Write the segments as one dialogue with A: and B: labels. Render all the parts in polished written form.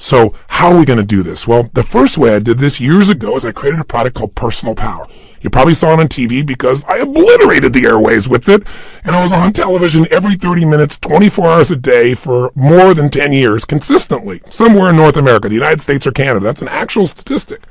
A: So how are we going to do this? Well, the first way I did this years ago is I created a product called Personal Power. You probably saw it on TV because I obliterated the airways with it, and I was on television every 30 minutes, 24 hours a day for more than 10 years consistently, somewhere in North America, the United States or Canada. That's an actual statistic.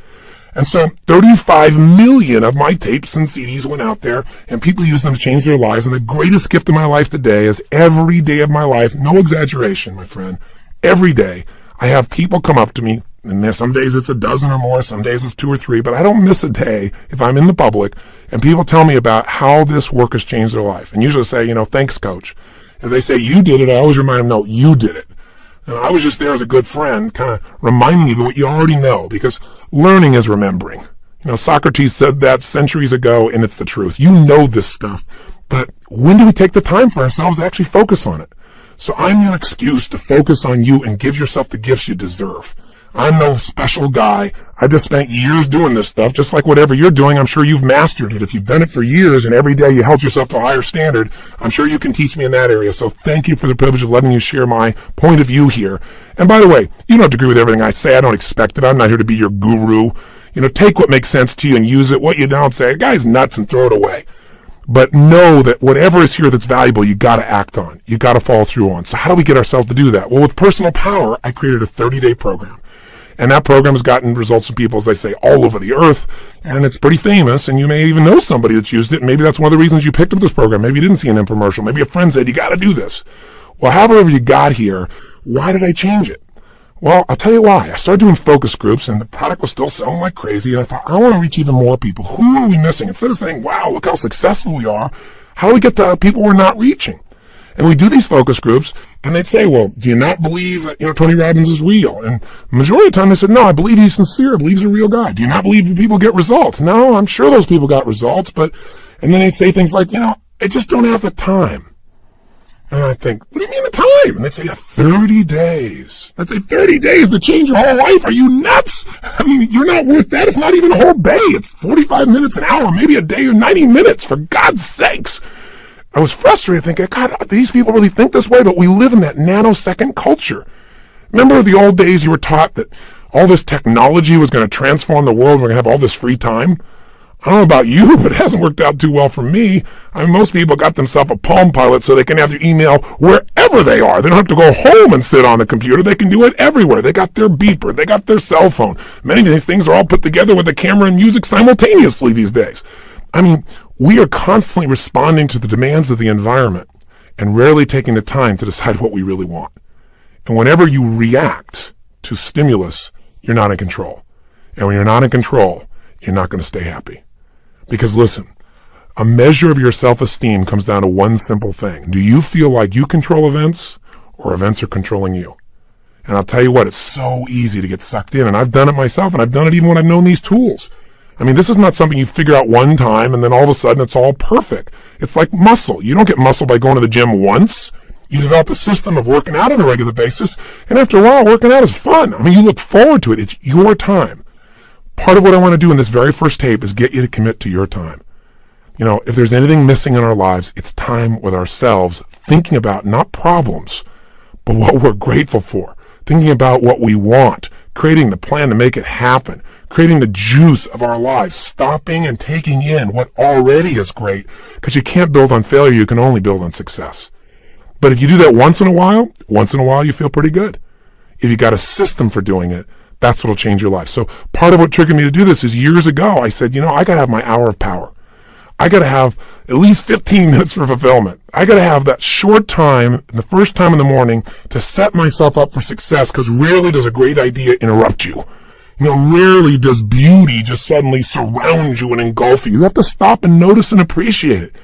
A: And so 35 million of my tapes and CDs went out there, and people use them to change their lives. And the greatest gift of my life today is every day of my life, no exaggeration, my friend, every day, I have people come up to me, and some days it's a dozen or more, some days it's 2 or 3, but I don't miss a day if I'm in the public, and people tell me about how this work has changed their life. And usually say, thanks, coach. If they say you did it, I always remind them, no, you did it. And I was just there as a good friend, kind of reminding you of what you already know, because learning is remembering. Socrates said that centuries ago, and it's the truth. You know this stuff, but when do we take the time for ourselves to actually focus on it? So I'm your excuse to focus on you and give yourself the gifts you deserve. I'm no special guy. I just spent years doing this stuff, just like whatever you're doing. I'm sure you've mastered it. If you've done it for years and every day you held yourself to a higher standard, I'm sure you can teach me in that area. So thank you for the privilege of letting you share my point of view here. And by the way, you don't have to agree with everything I say. I don't expect it. I'm not here to be your guru. Take what makes sense to you and use it. What you don't, say, a guy's nuts and throw it away. But know that whatever is here that's valuable, you got to act on. You got to follow through on. So how do we get ourselves to do that? Well, with Personal Power, I created a 30-day program. And that program has gotten results from people, as I say, all over the earth. And it's pretty famous. And you may even know somebody that's used it. And maybe that's one of the reasons you picked up this program. Maybe you didn't see an infomercial. Maybe a friend said, you got to do this. Well, however you got here, why did I change it? Well, I'll tell you why. I started doing focus groups, and the product was still selling like crazy, and I thought, I want to reach even more people. Who are we missing? Instead of saying, wow, look how successful we are, how do we get to people we're not reaching? And we do these focus groups, and they'd say, well, do you not believe that, Tony Robbins is real? And the majority of the time they said, no, I believe he's sincere. I believe he's a real guy. Do you not believe people get results? No, I'm sure those people got results, and then they'd say things like, I just don't have the time. And I think, what do you mean the time? And they'd say, 30 days. I'd say, 30 days to change your whole life? Are you nuts? I mean, you're not worth that. It's not even a whole day. It's 45 minutes, an hour, maybe a day or 90 minutes, for God's sakes. I was frustrated thinking, God, these people really think this way, but we live in that nanosecond culture. Remember the old days you were taught that all this technology was going to transform the world and we're going to have all this free time? I don't know about you, but it hasn't worked out too well for me. I mean, most people got themselves a Palm Pilot so they can have their email wherever they are. They don't have to go home and sit on the computer. They can do it everywhere. They got their beeper. They got their cell phone. Many of these things are all put together with the camera and music simultaneously these days. I mean, we are constantly responding to the demands of the environment and rarely taking the time to decide what we really want. And whenever you react to stimulus, you're not in control. And when you're not in control, you're not going to stay happy. Because listen, a measure of your self-esteem comes down to one simple thing. Do you feel like you control events, or events are controlling you? And I'll tell you what, it's so easy to get sucked in. And I've done it myself, and I've done it even when I've known these tools. I mean, this is not something you figure out one time and then all of a sudden it's all perfect. It's like muscle. You don't get muscle by going to the gym once. You develop a system of working out on a regular basis, and after a while, working out is fun. I mean, you look forward to it. It's your time. Part of what I want to do in this very first tape is get you to commit to your time. If there's anything missing in our lives, it's time with ourselves, thinking about not problems, but what we're grateful for, thinking about what we want, creating the plan to make it happen, creating the juice of our lives, stopping and taking in what already is great, because you can't build on failure, you can only build on success. But if you do that once in a while you feel pretty good. If you got a system for doing it, that's what'll change your life. So part of what triggered me to do this is years ago, I said, I got to have my hour of power. I got to have at least 15 minutes for fulfillment. I got to have that short time, the first time in the morning, to set myself up for success, because rarely does a great idea interrupt you. Rarely does beauty just suddenly surround you and engulf you. You have to stop and notice and appreciate it.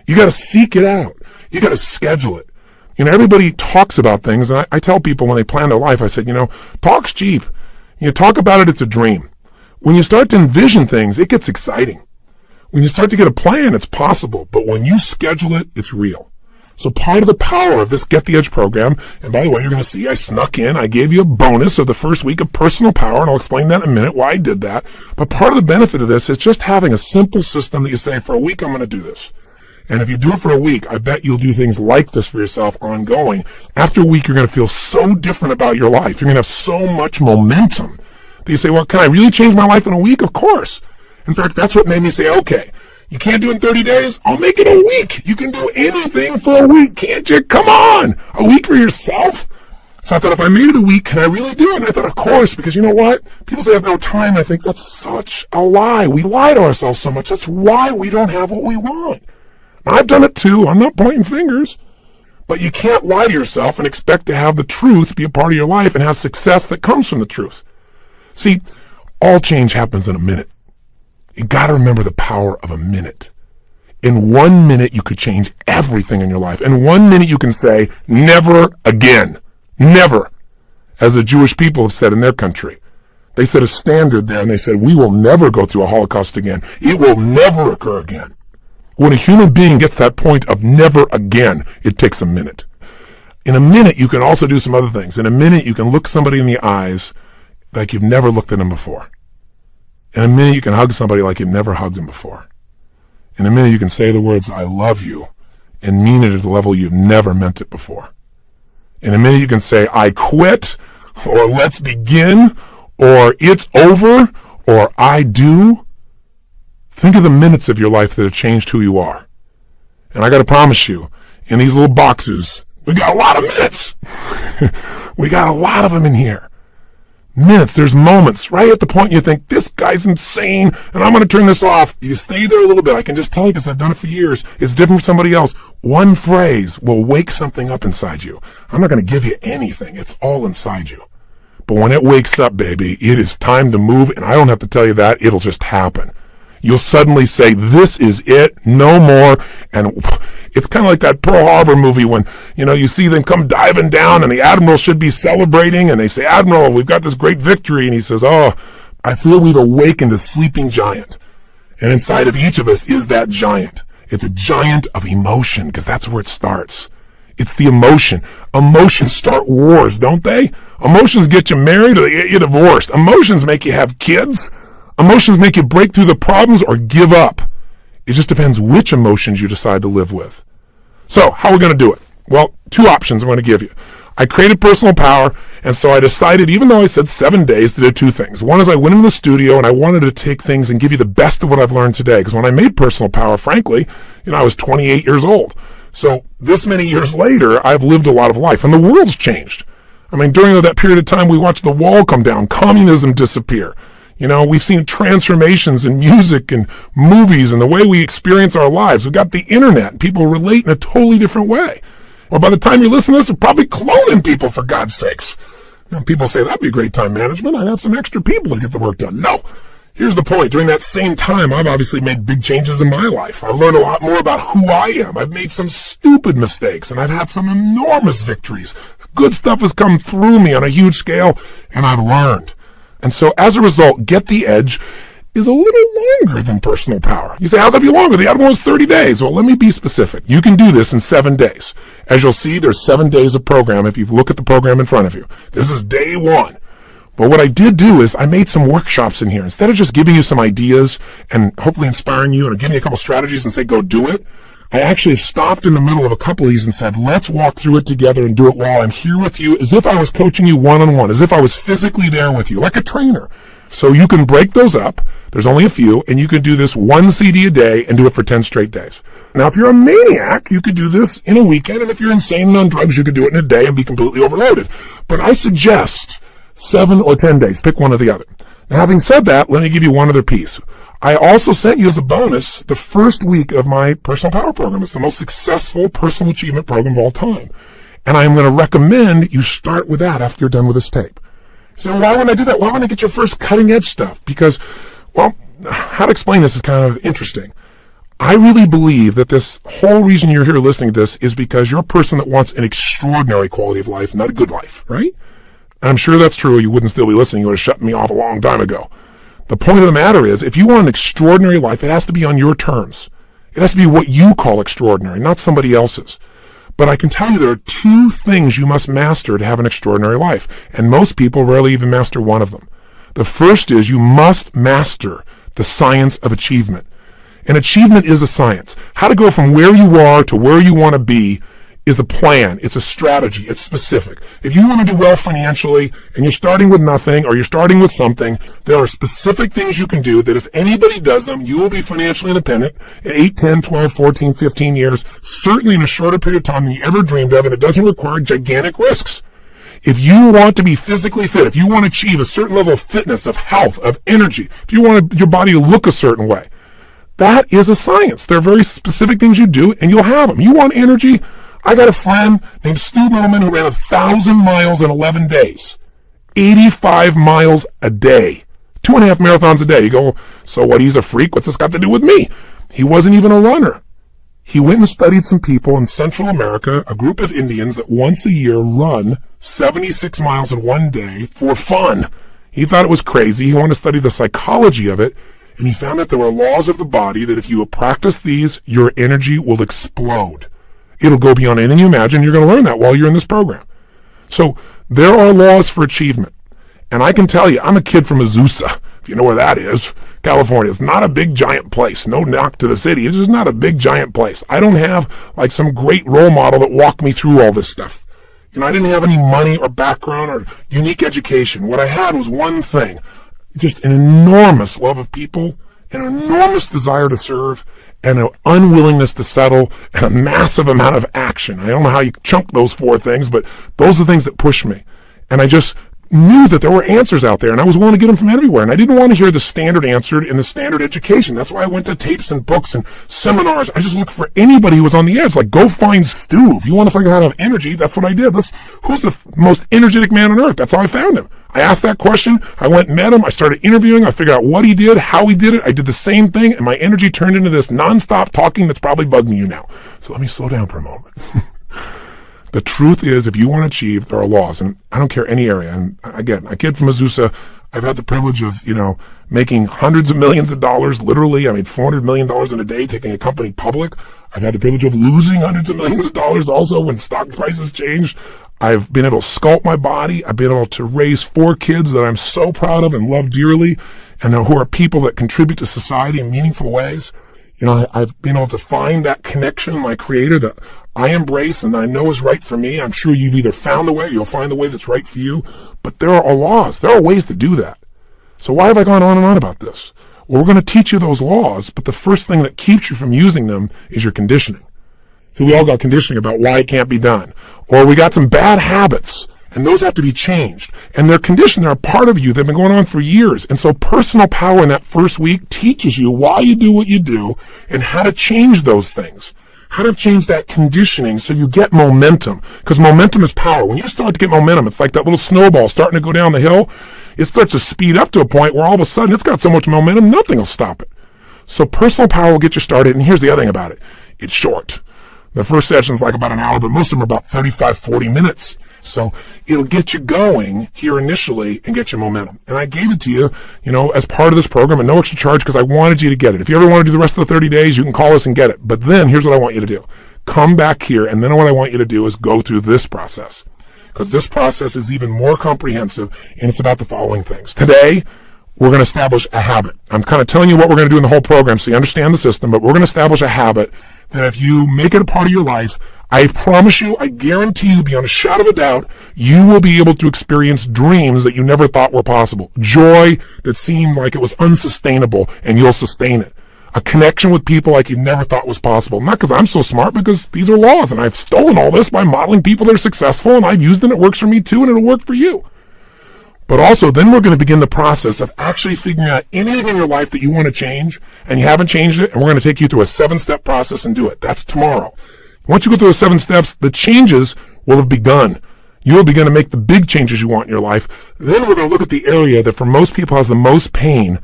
A: You got to seek it out. You got to schedule it. Everybody talks about things, and I tell people when they plan their life, I said, talk's cheap. Talk about it, it's a dream. When you start to envision things, it gets exciting. When you start to get a plan, it's possible. But when you schedule it, it's real. So part of the power of this Get the Edge program, and by the way, you're going to see I snuck in, I gave you a bonus of the first week of Personal Power, and I'll explain that in a minute, why I did that. But part of the benefit of this is just having a simple system that you say, for a week I'm going to do this. And if you do it for a week, I bet you'll do things like this for yourself ongoing. After a week, you're going to feel so different about your life. You're going to have so much momentum. But you say, well, can I really change my life in a week? Of course. In fact, that's what made me say, okay, you can't do it in 30 days? I'll make it a week. You can do anything for a week, can't you? Come on. A week for yourself? So I thought, if I made it a week, can I really do it? And I thought, of course, because you know what? People say I have no time. I think that's such a lie. We lie to ourselves so much. That's why we don't have what we want. I've done it too. I'm not pointing fingers. But you can't lie to yourself and expect to have the truth be a part of your life and have success that comes from the truth. See, all change happens in a minute. You got to remember the power of a minute. In 1 minute, you could change everything in your life. In 1 minute, you can say, never again. Never. As the Jewish people have said in their country. They set a standard there and they said, we will never go through a Holocaust again. It will never occur again. When a human being gets that point of never again, it takes a minute. In a minute, you can also do some other things. In a minute, you can look somebody in the eyes like you've never looked at them before. In a minute, you can hug somebody like you've never hugged them before. In a minute, you can say the words, I love you, and mean it at a level you've never meant it before. In a minute, you can say, I quit, or let's begin, or it's over, or I do. Think of the minutes of your life that have changed who you are. And I got to promise you, in these little boxes, we got a lot of minutes. We got a lot of them in here. Minutes, there's moments right at the point you think, this guy's insane, and I'm going to turn this off. You stay there a little bit. I can just tell you because I've done it for years. It's different for somebody else. One phrase will wake something up inside you. I'm not going to give you anything. It's all inside you. But when it wakes up, baby, it is time to move, and I don't have to tell you that. It'll just happen. You'll suddenly say, this is it, no more. And it's kind of like that Pearl Harbor movie when, you see them come diving down and the admiral should be celebrating and they say, Admiral, we've got this great victory. And he says, oh, I feel we've awakened a sleeping giant. And inside of each of us is that giant. It's a giant of emotion because that's where it starts. It's the emotion. Emotions start wars, don't they? Emotions get you married or they get you divorced. Emotions make you have kids. Emotions make you break through the problems or give up. It just depends which emotions you decide to live with. So, how are we going to do it? Well, 2 options I'm going to give you. I created personal power, and so I decided, even though I said 7 days, to do 2 things. One is I went into the studio, and I wanted to take things and give you the best of what I've learned today. Because when I made personal power, frankly, I was 28 years old. So, this many years later, I've lived a lot of life, and the world's changed. During that period of time, we watched the wall come down, communism disappear. We've seen transformations in music and movies and the way we experience our lives. We've got the internet and people relate in a totally different way. Well, by the time you listen to this, they're probably cloning people, for God's sakes. People say, that'd be great time management. I'd have some extra people to get the work done. No. Here's the point. During that same time, I've obviously made big changes in my life. I've learned a lot more about who I am. I've made some stupid mistakes, and I've had some enormous victories. Good stuff has come through me on a huge scale, and I've learned. And so as a result, Get the Edge is a little longer than personal power. You say, how could it be longer? The other one was 30 days. Well, let me be specific. You can do this in 7 days. As you'll see, there's 7 days of program if you look at the program in front of you. This is day 1. But what I did do is I made some workshops in here. Instead of just giving you some ideas and hopefully inspiring you and giving you a couple strategies and say, go do it, I actually stopped in the middle of a couple of these and said, let's walk through it together and do it while I'm here with you, as if I was coaching you one-on-one, as if I was physically there with you, like a trainer. So you can break those up. There's only a few, and you can do this 1 CD a day and do it for 10 straight days. Now, if you're a maniac, you could do this in a weekend, and if you're insane and on drugs, you could do it in a day and be completely overloaded. But I suggest 7 or 10 days. Pick one or the other. Now, having said that, let me give you one other piece. I also sent you as a bonus the first week of my personal power program. It's the most successful personal achievement program of all time. And I am going to recommend you start with that after you're done with this tape. So why wouldn't I do that? Why wouldn't I get your first cutting edge stuff? Because, well, how to explain this is kind of interesting. I really believe that this whole reason you're here listening to this is because you're a person that wants an extraordinary quality of life, not a good life, right? And I'm sure that's true. You wouldn't still be listening. You would have shut me off a long time ago. The point of the matter is, if you want an extraordinary life, it has to be on your terms. It has to be what you call extraordinary, not somebody else's. But I can tell you there are 2 things you must master to have an extraordinary life, and most people rarely even master one of them. The first is you must master the science of achievement. And achievement is a science. How to go from where you are to where you want to be is a plan. It's a strategy. It's specific. If you want to do well financially and you're starting with nothing or you're starting with something, there are specific things you can do that if anybody does them, you will be financially independent in 8, 10, 12, 14, 15 years, certainly in a shorter period of time than you ever dreamed of, and it doesn't require gigantic risks. If you want to be physically fit, if you want to achieve a certain level of fitness, of health, of energy, if you want your body to look a certain way, that is a science. There are very specific things you do, and you'll have them. You want energy? I got a friend named Stu Middleman who ran 1,000 miles in 11 days. 85 miles a day. 2.5 marathons a day. You go, so what, he's a freak? What's this got to do with me? He wasn't even a runner. He went and studied some people in Central America, a group of Indians that once a year run 76 miles in one day for fun. He thought it was crazy. He wanted to study the psychology of it, and he found that there were laws of the body that if you practice these, your energy will explode. It'll go beyond anything you imagine. You're going to learn that while you're in this program. So there are laws for achievement. And I can tell you, I'm a kid from Azusa, if you know where that is. California. It's not a big giant place. No knock to the city. It's just not a big giant place. I don't have like some great role model that walked me through all this stuff. I didn't have any money or background or unique education. What I had was one thing, just an enormous love of people, an enormous desire to serve, and an unwillingness to settle, and a massive amount of action. I don't know how you chunk those four things, but those are the things that push me. And I just knew that there were answers out there, and I was willing to get them from everywhere. And I didn't want to hear the standard answer in the standard education. That's why I went to tapes and books and seminars. I just looked for anybody who was on the edge. Like, go find Stu. If you want to figure out how to have energy, that's what I did. Who's the most energetic man on earth? That's how I found him. I asked that question. I went and met him. I started interviewing. I figured out what he did, how he did it. I did the same thing, and my energy turned into this nonstop talking that's probably bugging you now. So let me slow down for a moment. The truth is, if you want to achieve, there are laws, and I don't care any area. And again, a kid from Azusa, I've had the privilege of, making hundreds of millions of dollars. Literally, I made $400 million in a day taking a company public. I've had the privilege of losing hundreds of millions of dollars also when stock prices changed. I've been able to sculpt my body. I've been able to raise 4 kids that I'm so proud of and love dearly, and who are people that contribute to society in meaningful ways. I've been able to find that connection in my Creator that I embrace and I know is right for me. I'm sure you've either found the way or you'll find the way that's right for you. But there are laws. There are ways to do that. So why have I gone on and on about this? Well, we're going to teach you those laws, but the first thing that keeps you from using them is your conditioning. So we all got conditioning about why it can't be done. Or we got some bad habits, and those have to be changed. And they're conditioned. They're a part of you. They've been going on for years. And so personal power in that first week teaches you why you do what you do and how to change those things. How to change that conditioning so you get momentum. Because momentum is power. When you start to get momentum, it's like that little snowball starting to go down the hill. It starts to speed up to a point where all of a sudden it's got so much momentum, nothing will stop it. So personal power will get you started. And here's the other thing about it. It's short. The first session's like about an hour, but most of them are about 35, 40 minutes. So it'll get you going here initially and get you momentum. And I gave it to you, as part of this program at no extra charge because I wanted you to get it. If you ever want to do the rest of the 30 days, you can call us and get it. But then here's what I want you to do. Come back here, and then what I want you to do is go through this process. Because this process is even more comprehensive, and it's about the following things. Today, we're going to establish a habit. I'm kind of telling you what we're going to do in the whole program so you understand the system, but we're going to establish a habit that if you make it a part of your life, I promise you, I guarantee you, beyond a shadow of a doubt, you will be able to experience dreams that you never thought were possible. Joy that seemed like it was unsustainable, and you'll sustain it. A connection with people like you never thought was possible. Not because I'm so smart, because these are laws, and I've stolen all this by modeling people that are successful, and I've used it, and it works for me too, and it'll work for you. But also, then we're going to begin the process of actually figuring out anything in your life that you want to change, and you haven't changed it, and we're going to take you through a 7-step process and do it. That's tomorrow. Once you go through the 7 steps, the changes will have begun. You will begin to make the big changes you want in your life. Then we're going to look at the area that for most people has the most pain,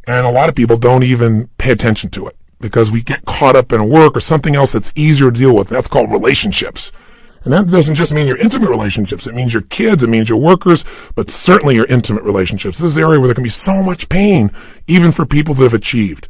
A: and a lot of people don't even pay attention to it because we get caught up in work or something else that's easier to deal with. That's called relationships. And that doesn't just mean your intimate relationships. It means your kids, it means your workers, but certainly your intimate relationships. This is the area where there can be so much pain, even for people that have achieved.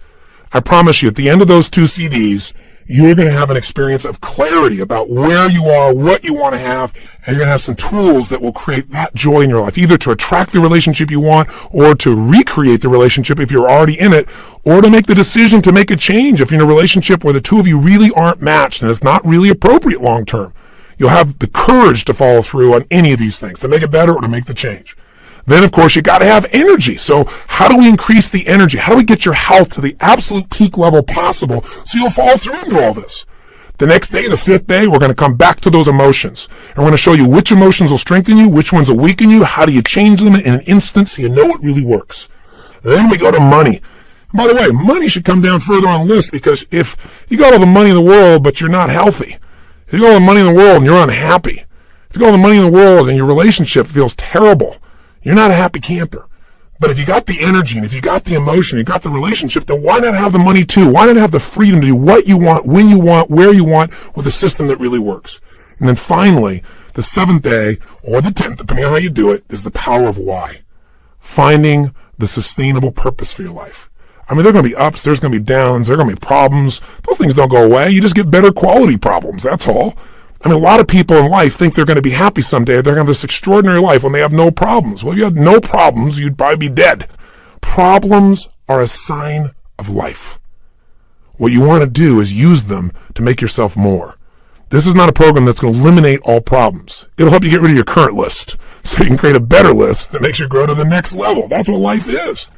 A: I promise you, at the end of those 2 CDs, you're going to have an experience of clarity about where you are, what you want to have, and you're going to have some tools that will create that joy in your life, either to attract the relationship you want or to recreate the relationship if you're already in it, or to make the decision to make a change if you're in a relationship where the two of you really aren't matched and it's not really appropriate long term. You'll have the courage to follow through on any of these things, to make it better or to make the change. Then, of course, you got to have energy. So how do we increase the energy? How do we get your health to the absolute peak level possible so you'll follow through into all this? The next day, the 5th day, we're going to come back to those emotions. And we're going to show you which emotions will strengthen you, which ones will weaken you, how do you change them in an instant so you know it really works. Then we go to money. By the way, money should come down further on the list, because if you got all the money in the world but you're not healthy, if you got all the money in the world and you're unhappy, if you got all the money in the world and your relationship feels terrible, you're not a happy camper. But if you got the energy and if you got the emotion, you got the relationship, then why not have the money too? Why not have the freedom to do what you want, when you want, where you want, with a system that really works? And then finally, the 7th day, or the 10th, depending on how you do it, is the power of why. Finding the sustainable purpose for your life. I mean, there are going to be ups, there's going to be downs, there are going to be problems. Those things don't go away. You just get better quality problems, that's all. I mean, a lot of people in life think they're going to be happy someday. They're going to have this extraordinary life when they have no problems. Well, if you had no problems, you'd probably be dead. Problems are a sign of life. What you want to do is use them to make yourself more. This is not a program that's going to eliminate all problems. It'll help you get rid of your current list so you can create a better list that makes you grow to the next level. That's what life is.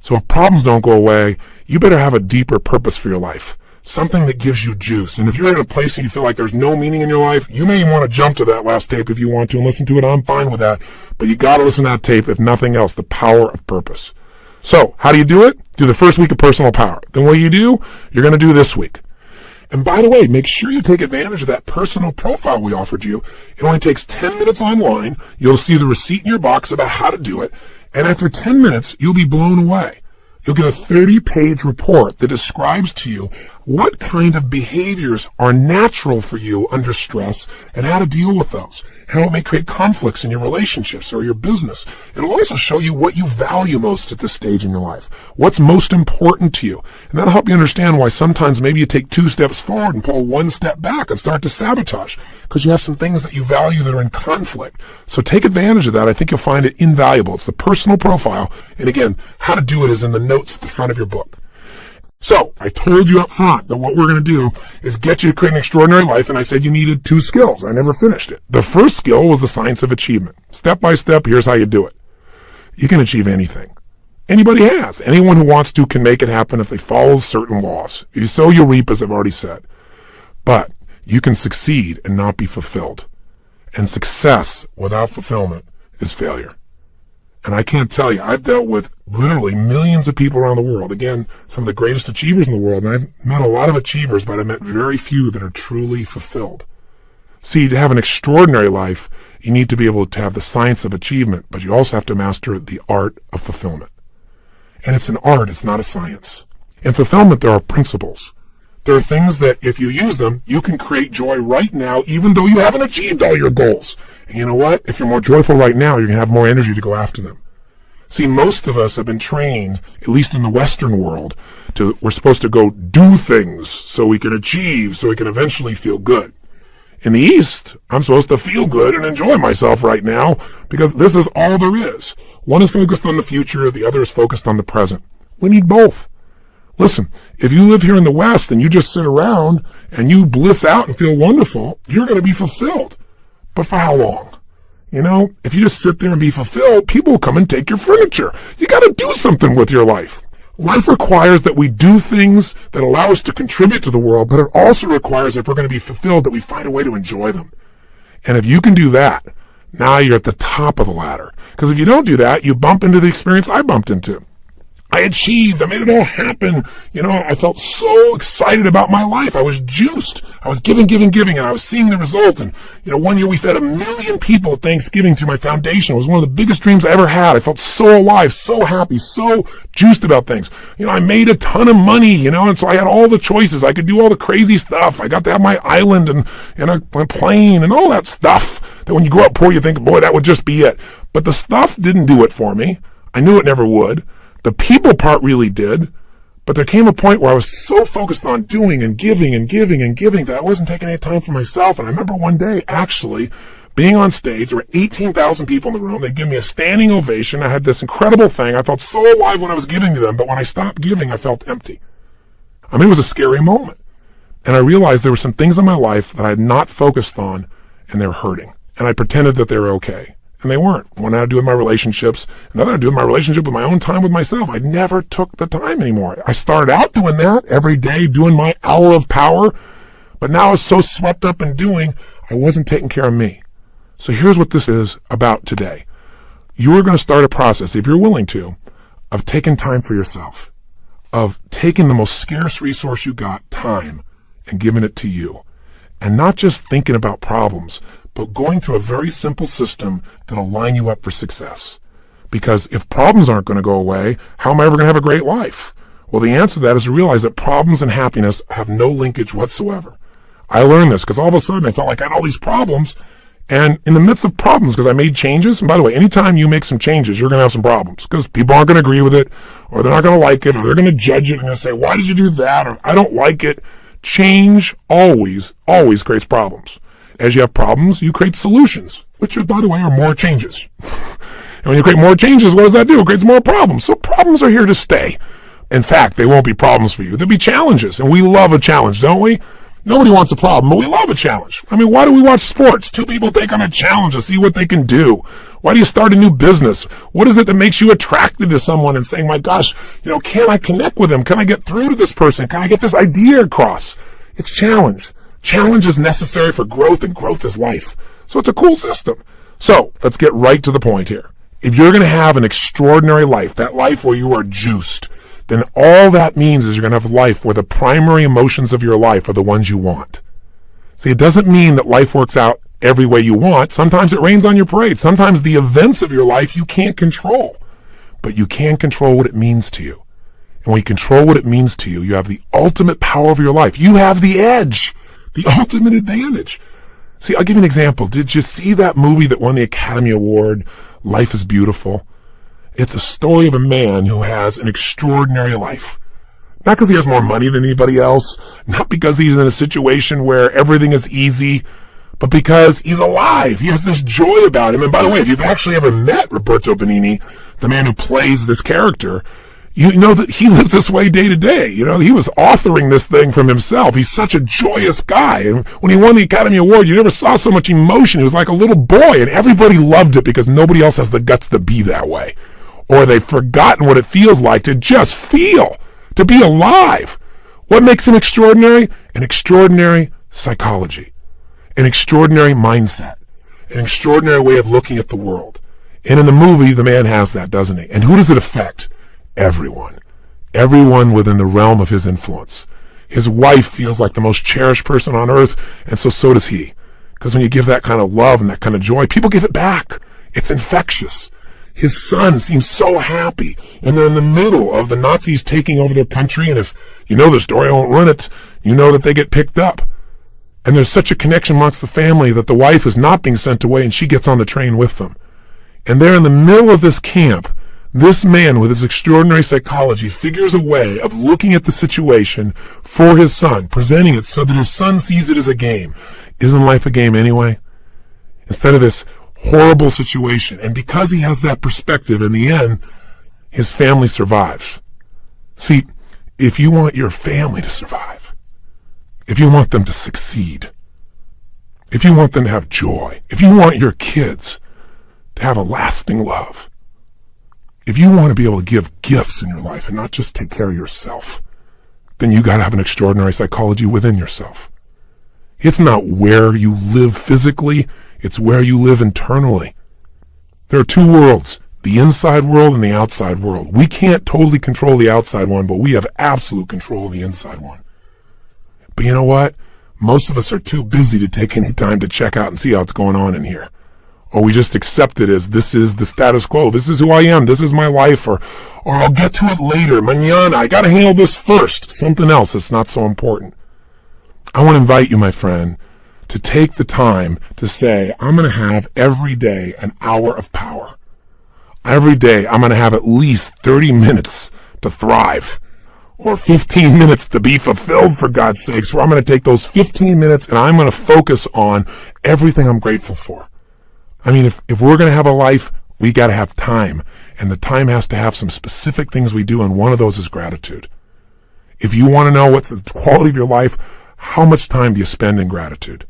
A: So if problems don't go away, you better have a deeper purpose for your life. Something that gives you juice. And if you're in a place and you feel like there's no meaning in your life, you may want to jump to that last tape if you want to and listen to it. I'm fine with that. But you got to listen to that tape, if nothing else, the power of purpose. So how do you do it? Do the first week of personal power. Then what do? You're going to do this week. And by the way, make sure you take advantage of that personal profile we offered you. It only takes 10 minutes online. You'll see the receipt in your box about how to do it. And after 10 minutes, you'll be blown away. You'll get a 30-page report that describes to you what kind of behaviors are natural for you under stress and how to deal with those, how it may create conflicts in your relationships or your business. It'll also show you what you value most at this stage in your life, what's most important to you. And that'll help you understand why sometimes maybe you take 2 steps forward and pull 1 step back and start to sabotage because you have some things that you value that are in conflict. So take advantage of that. I think you'll find it invaluable. It's the personal profile. And again, how to do it is in the notes at the front of your book. So I told you up front that what we're going to do is get you to create an extraordinary life, and I said you needed 2 skills. I never finished it. The first skill was the science of achievement. Step by step, here's how you do it. You can achieve anything. Anybody has. Anyone who wants to can make it happen if they follow certain laws. If you sow, you'll reap, as I've already said. But you can succeed and not be fulfilled. And success without fulfillment is failure. And I can't tell you, I've dealt with literally millions of people around the world. Again, some of the greatest achievers in the world. And I've met a lot of achievers, but I've met very few that are truly fulfilled. See, to have an extraordinary life, you need to be able to have the science of achievement, but you also have to master the art of fulfillment. And it's an art, it's not a science. In fulfillment, there are principles. There are things that if you use them, you can create joy right now, even though you haven't achieved all your goals. And you know what? If you're more joyful right now, you're going to have more energy to go after them. See, most of us have been trained, at least in the Western world, we're supposed to go do things so we can achieve, so we can eventually feel good. In the East, I'm supposed to feel good and enjoy myself right now because this is all there is. One is focused on the future, the other is focused on the present. We need both. Listen, if you live here in the West and you just sit around and you bliss out and feel wonderful, you're going to be fulfilled. But for how long? You know, if you just sit there and be fulfilled, people will come and take your furniture. You got to do something with your life. Life requires that we do things that allow us to contribute to the world, but it also requires, if we're going to be fulfilled, that we find a way to enjoy them. And if you can do that, now you're at the top of the ladder. Because if you don't do that, you bump into the experience I bumped into. I achieved. I made it all happen. You know, I felt so excited about my life. I was juiced. I was giving, and I was seeing the result. And, you know, one year we fed 1 million people at Thanksgiving through my foundation. It was one of the biggest dreams I ever had. I felt so alive, so happy, so juiced about things. You know, I made a ton of money, you know, and so I had all the choices. I could do all the crazy stuff. I got to have my island and a plane and all that stuff that when you grow up poor, you think, boy, that would just be it. But the stuff didn't do it for me. I knew it never would. The people part really did, But there came a point where I was so focused on doing and giving and giving and giving that I wasn't taking any time for myself. And I remember one day actually being on stage. There were 18,000 people in the room. They gave me a standing ovation. I had this incredible thing. I felt so alive when I was giving to them, but when I stopped giving, I felt empty. I mean, it was a scary moment. And I realized there were some things in my life that I had not focused on, and they were hurting. And I pretended that they were okay. And they weren't. One had to do with my relationships, another had to do with my relationship with my own time with myself. I never took the time anymore. I started out doing that every day, doing my hour of power, but now I was so swept up in doing, I wasn't taking care of me. So here's what this is about today. You are going to start a process, if you're willing to, of taking time for yourself, of taking the most scarce resource you got, time, and giving it to you. And not just thinking about problems, but going through a very simple system that'll line you up for success. Because if problems aren't going to go away, how am I ever going to have a great life? Well, the answer to that is to realize that problems and happiness have no linkage whatsoever. I learned this because all of a sudden I felt like I had all these problems. And in the midst of problems, because I made changes, and by the way, anytime you make some changes, you're going to have some problems because people aren't going to agree with it, or they're not going to like it, or they're going to judge it and going to say, why did you do that? Or I don't like it. Change always creates problems. As you have problems, you create solutions, which, by the way, are more changes. And when you create more changes, what does that do? It creates more problems. So problems are here to stay. In fact, they won't be problems for you. They'll be challenges. And we love a challenge, don't we? Nobody wants a problem, but we love a challenge. I mean, why do we watch sports? Two people take on a challenge to see what they can do. Why do you start a new business? What is it that makes you attracted to someone and saying, my gosh, can I connect with them? Can I get through to this person? Can I get this idea across? It's challenge. Challenge is necessary for growth, and growth is life. So it's a cool system. So let's get right to the point here. If you're going to have an extraordinary life, that life where you are juiced, then all that means is you're going to have a life where the primary emotions of your life are the ones you want. See, it doesn't mean that life works out every way you want. Sometimes it rains on your parade. Sometimes the events of your life you can't control, but you can control what it means to you. And when you control what it means to you, you have the ultimate power of your life. You have the edge, the ultimate advantage. See, I'll give you an example. Did you see that movie that won the Academy Award, Life is Beautiful? It's a story of a man who has an extraordinary life. Not because he has more money than anybody else, not because he's in a situation where everything is easy, but because he's alive. He has this joy about him. And by the way, if you've actually ever met Roberto Benigni, the man who plays this character, you know that he lives this way day to day. He was authoring this thing from himself. He's such a joyous guy. And when he won the Academy Award, you never saw so much emotion. He was like a little boy, and everybody loved it because nobody else has the guts to be that way. Or they've forgotten what it feels like to just feel, to be alive. What makes him extraordinary? An extraordinary psychology, an extraordinary mindset, an extraordinary way of looking at the world. And in the movie, the man has that, doesn't he? And who does it affect? Everyone. Everyone within the realm of his influence. His wife feels like the most cherished person on earth, and so does he. Because when you give that kind of love and that kind of joy, people give it back. It's infectious. His son seems so happy, and they're in the middle of the Nazis taking over their country, and if you know the story, I won't run it, you know that they get picked up. And there's such a connection amongst the family that the wife is not being sent away, and she gets on the train with them. And they're in the middle of this camp. This man with his extraordinary psychology figures a way of looking at the situation for his son, presenting it so that his son sees it as a game. Isn't life a game anyway? Instead of this horrible situation. And because he has that perspective, in the end, his family survives. See, if you want your family to survive, if you want them to succeed, if you want them to have joy, if you want your kids to have a lasting love, if you want to be able to give gifts in your life and not just take care of yourself, then you got to have an extraordinary psychology within yourself. It's not where you live physically, it's where you live internally. There are two worlds, the inside world and the outside world. We can't totally control the outside one, but we have absolute control of the inside one. But you know what? Most of us are too busy to take any time to check out and see how it's going on in here. Or we just accept it as this is the status quo. This is who I am. This is my life. Or I'll get to it later. Mañana. I got to handle this first. Something else that's not so important. I want to invite you, my friend, to take the time to say, I'm going to have every day an hour of power. Every day I'm going to have at least 30 minutes to thrive. or 15 minutes to be fulfilled, for God's sakes, where I'm going to take those 15 minutes and I'm going to focus on everything I'm grateful for. I mean, if we're going to have a life, we got to have time, and the time has to have some specific things we do, and one of those is gratitude. If you want to know what's the quality of your life, how much time do you spend in gratitude?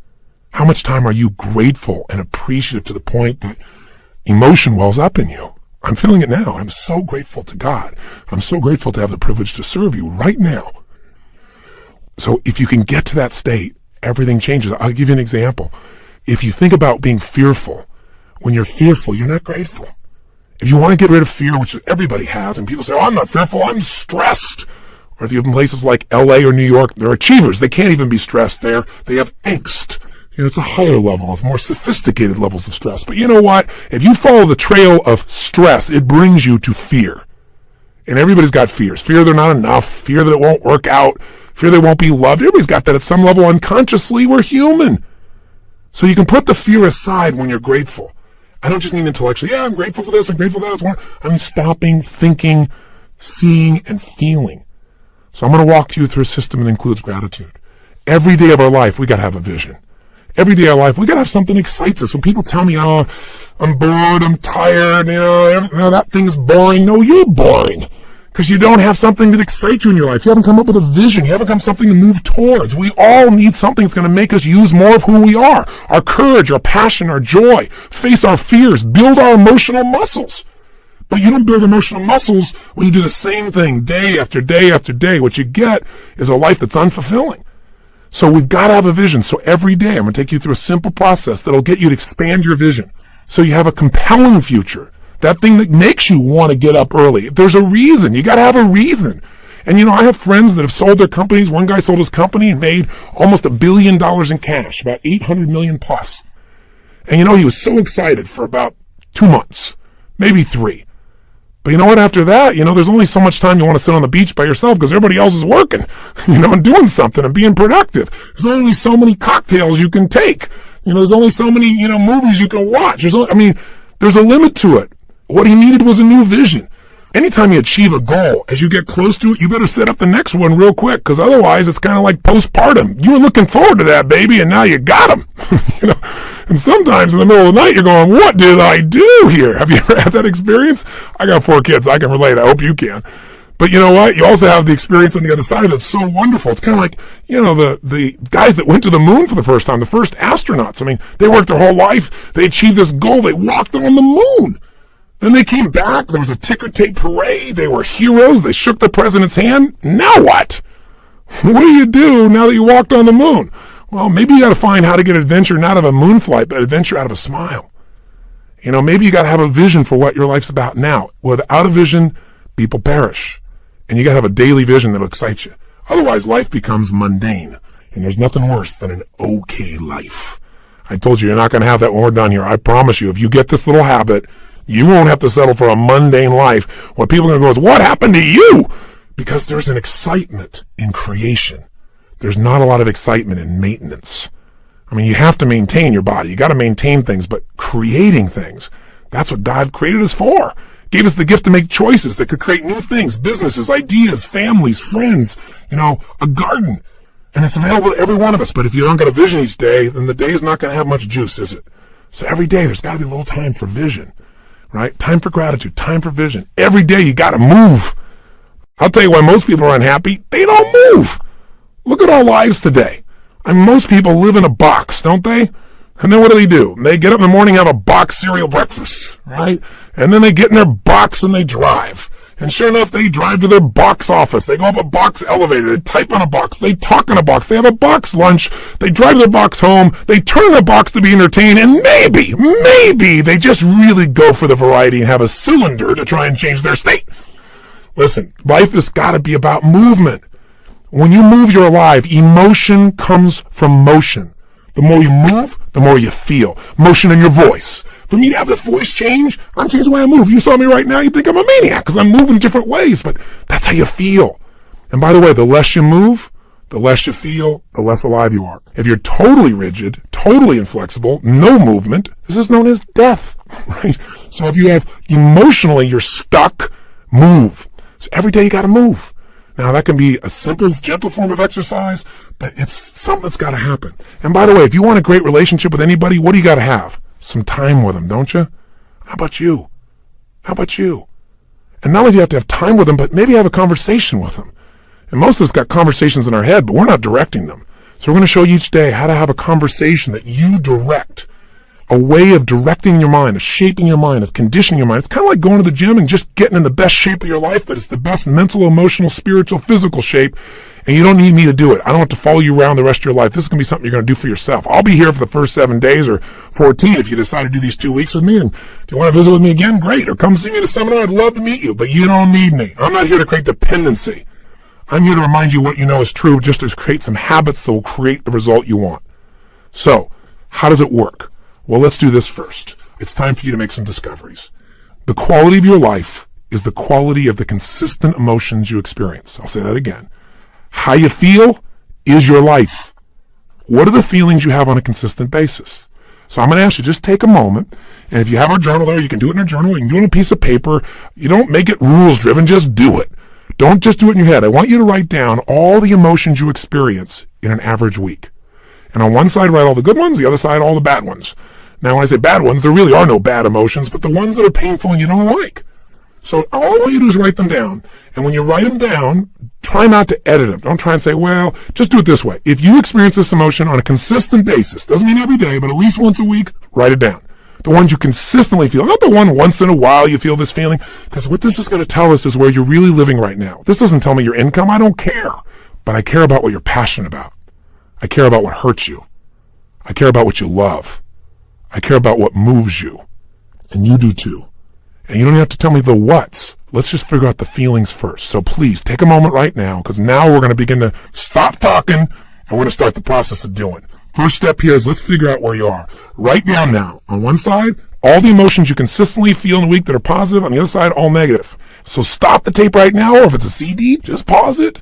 A: How much time are you grateful and appreciative to the point that emotion wells up in you? I'm feeling it now. I'm so grateful to God. I'm so grateful to have the privilege to serve you right now. So if you can get to that state, everything changes. I'll give you an example. If you think about being fearful, when you're fearful, you're not grateful. If you want to get rid of fear, which everybody has, and people say, oh, I'm not fearful, I'm stressed. Or if you have in places like LA or New York, they're achievers. They can't even be stressed there. They have angst. It's a higher level of more sophisticated levels of stress. But you know what? If you follow the trail of stress, it brings you to fear. And everybody's got fears. Fear they're not enough. Fear that it won't work out. Fear they won't be loved. Everybody's got that at some level unconsciously. We're human. So you can put the fear aside when you're grateful. I don't just mean intellectually, yeah, I'm grateful for this, I'm grateful for that. I mean stopping, thinking, seeing, and feeling. So I'm going to walk you through a system that includes gratitude. Every day of our life, we got to have a vision. Every day of our life, we got to have something that excites us. When people tell me, oh, I'm bored, I'm tired, that thing's boring. No, you're boring. Because you don't have something that excites you in your life. You haven't come up with a vision. You haven't come something to move towards. We all need something that's going to make us use more of who we are. Our courage, our passion, our joy. Face our fears. Build our emotional muscles. But you don't build emotional muscles when you do the same thing day after day after day. What you get is a life that's unfulfilling. So we've got to have a vision. So every day I'm going to take you through a simple process that'll get you to expand your vision. So you have a compelling future. That thing that makes you want to get up early. There's a reason. You got to have a reason. And I have friends that have sold their companies. One guy sold his company and made almost $1 billion in cash, about 800 million plus. And he was so excited for about 2 months, maybe 3. But you know what? After that, there's only so much time you want to sit on the beach by yourself because everybody else is working, and doing something and being productive. There's only so many cocktails you can take. There's only so many, movies you can watch. There's a limit to it. What he needed was a new vision. Anytime you achieve a goal, as you get close to it, you better set up the next one real quick, because otherwise it's kind of like postpartum. You were looking forward to that, baby, and now you got him. And sometimes in the middle of the night, you're going, what did I do here? Have you ever had that experience? I got 4 kids. I can relate. I hope you can. But you know what? You also have the experience on the other side that's so wonderful. It's kind of like, the guys that went to the moon for the first time, the first astronauts. They worked their whole life. They achieved this goal. They walked on the moon. Then they came back. There was a ticker tape parade. They were heroes. They shook the president's hand. Now what? What do you do now that you walked on the moon? Well, maybe you got to find how to get adventure not out of a moon flight, but adventure out of a smile. Maybe you got to have a vision for what your life's about now. Without a vision, people perish. And you got to have a daily vision that'll excite you. Otherwise, life becomes mundane. And there's nothing worse than an okay life. I told you, you're not going to have that when we're done here. I promise you, if you get this little habit, you won't have to settle for a mundane life. What people are going to go is, what happened to you? Because there's an excitement in creation. There's not a lot of excitement in maintenance. You have to maintain your body. You got to maintain things, but creating things, that's what God created us for. Gave us the gift to make choices that could create new things, businesses, ideas, families, friends, a garden. And it's available to every one of us. But if you don't get a vision each day, then the day is not going to have much juice, is it? So every day there's got to be a little time for vision. Right? Time for gratitude, time for vision. Every day you got to move. I'll tell you why most people are unhappy. They don't move. Look at our lives today. Most people live in a box, don't they? And then what do? They get up in the morning, have a box cereal breakfast, right? And then they get in their box and they drive. And sure enough, they drive to their box office. They go up a box elevator. They type on a box. They talk on a box. They have a box lunch. They drive their box home. They turn their box to be entertained. And maybe they just really go for the variety and have a cylinder to try and change their state. Listen, life has got to be about movement. When you move, you're alive. Emotion comes from motion. The more you move, the more you feel. Motion in your voice. For me to have this voice change, I'm changing the way I move. You saw me right now, you think I'm a maniac because I'm moving different ways, but that's how you feel. And by the way, the less you move, the less you feel, the less alive you are. If you're totally rigid, totally inflexible, no movement, this is known as death, right? So if you have emotionally, you're stuck, move. So every day you got to move. Now, that can be a simple, gentle form of exercise, but it's something that's got to happen. And by the way, if you want a great relationship with anybody, what do you got to have? Some time with them, don't you? How about you? How about you? And not only do you have to have time with them, but maybe have a conversation with them. And most of us got conversations in our head, but we're not directing them. So we're going to show you each day how to have a conversation that you direct. A way of directing your mind, of shaping your mind, of conditioning your mind. It's kind of like going to the gym and just getting in the best shape of your life, but it's the best mental, emotional, spiritual, physical shape. And you don't need me to do it. I don't have to follow you around the rest of your life. This is going to be something you're going to do for yourself. I'll be here for the first 7 days or 14 if you decide to do these 2 weeks with me. And if you want to visit with me again, great. Or come see me at a seminar. I'd love to meet you, but you don't need me. I'm not here to create dependency. I'm here to remind you what you know is true, just to create some habits that will create the result you want. So, how does it work? Well, let's do this first. It's time for you to make some discoveries. The quality of your life is the quality of the consistent emotions you experience. I'll say that again. How you feel is your life. What are the feelings you have on a consistent basis? So I'm going to ask you, just take a moment, and if you have a journal there, you can do it in a journal, you can do it on a piece of paper. You don't make it rules-driven, just do it. Don't just do it in your head. I want you to write down all the emotions you experience in an average week. And on one side, write all the good ones, the other side, all the bad ones. Now, when I say bad ones, there really are no bad emotions, but the ones that are painful and you don't like. So all I want you to do is write them down. And when you write them down, try not to edit them. Don't try and say, well, just do it this way. If you experience this emotion on a consistent basis, doesn't mean every day, but at least once a week, write it down. The ones you consistently feel, not the one once in a while you feel this feeling, because what this is going to tell us is where you're really living right now. This doesn't tell me your income. I don't care. But I care about what you're passionate about. I care about what hurts you. I care about what you love. I care about what moves you. And you do too. And you don't have to tell me the what's. Let's just figure out the feelings first. So please take a moment right now, because now we're going to begin to stop talking and we're going to start the process of doing. First step here is let's figure out where you are. Write down now, on one side, all the emotions you consistently feel in a week that are positive, on the other side, all negative. So stop the tape right now, or if it's a CD, just pause it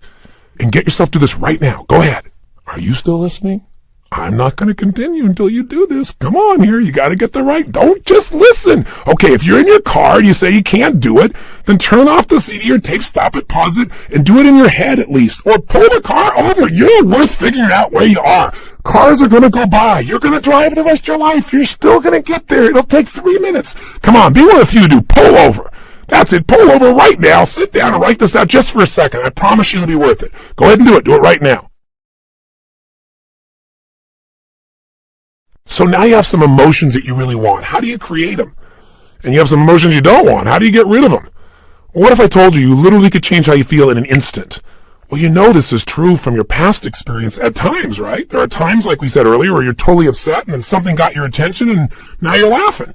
A: and get yourself to this right now. Go ahead. Are you still listening? I'm not going to continue until you do this. Come on here. You got to get the right. Don't just listen. Okay, if you're in your car and you say you can't do it, then turn off the CD or tape, stop it, pause it, and do it in your head at least. Or pull the car over. You're worth figuring out where you are. Cars are going to go by. You're going to drive the rest of your life. You're still going to get there. It'll take 3 minutes. Come on, be one of you do. Pull over. That's it. Pull over right now. Sit down and write this out just for a second. I promise you it'll be worth it. Go ahead and do it. Do it right now. So now you have some emotions that you really want. How do you create them? And you have some emotions you don't want. How do you get rid of them? Well, what if I told you literally could change how you feel in an instant? Well, you know this is true from your past experience at times, right? There are times, like we said earlier, where you're totally upset and then something got your attention and now you're laughing.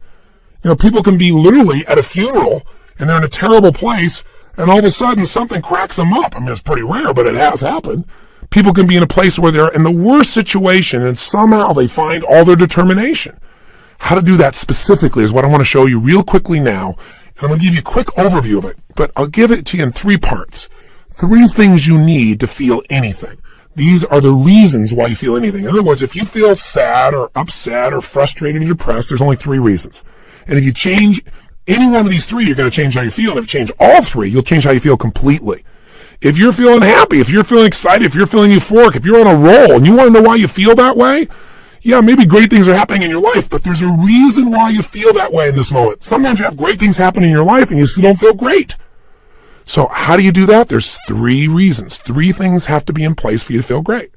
A: You know, people can be literally at a funeral and they're in a terrible place and all of a sudden something cracks them up. I mean, it's pretty rare, but it has happened. People can be in a place where they're in the worst situation and somehow they find all their determination. How to do that specifically is what I want to show you real quickly now. And I'm going to give you a quick overview of it, but I'll give it to you in 3 parts. 3 things you need to feel anything. These are the reasons why you feel anything. In other words, if you feel sad or upset or frustrated or depressed, there's only 3 reasons. And if you change any one of these 3, you're going to change how you feel. And if you change all 3, you'll change how you feel completely. If you're feeling happy, if you're feeling excited, if you're feeling euphoric, if you're on a roll and you want to know why you feel that way, yeah, maybe great things are happening in your life, but there's a reason why you feel that way in this moment. Sometimes you have great things happen in your life and you still don't feel great. So how do you do that? There's 3 reasons. 3 things have to be in place for you to feel great.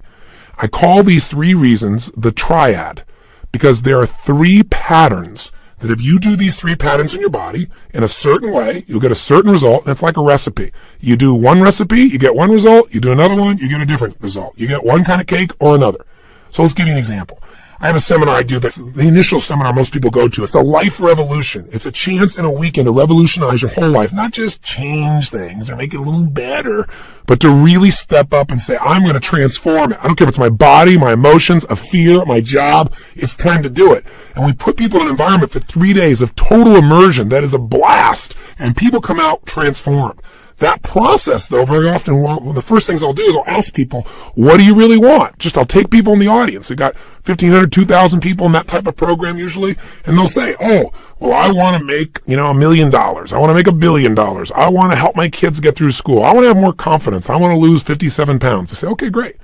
A: I call these 3 reasons the triad because there are 3 patterns that if you do these 3 patterns in your body in a certain way, you'll get a certain result, and it's like a recipe. You do one recipe, you get one result. You do another one, you get a different result. You get one kind of cake or another. So let's give you an example. I have a seminar I do that's the initial seminar most people go to. It's the Life Revolution. It's a chance in a weekend to revolutionize your whole life. Not just change things or make it a little better, but to really step up and say, I'm going to transform it. I don't care if it's my body, my emotions, a fear, my job. It's time to do it. And we put people in an environment for 3 days of total immersion. That is a blast. And people come out transformed. That process, though, very often, one of the first things I'll do is I'll ask people, what do you really want? I'll take people in the audience. We've got 1,500, 2,000 people in that type of program usually, and they'll say, oh, well, I want to make, $1 million. I want to make $1 billion. I want to help my kids get through school. I want to have more confidence. I want to lose 57 pounds. I say, okay, great.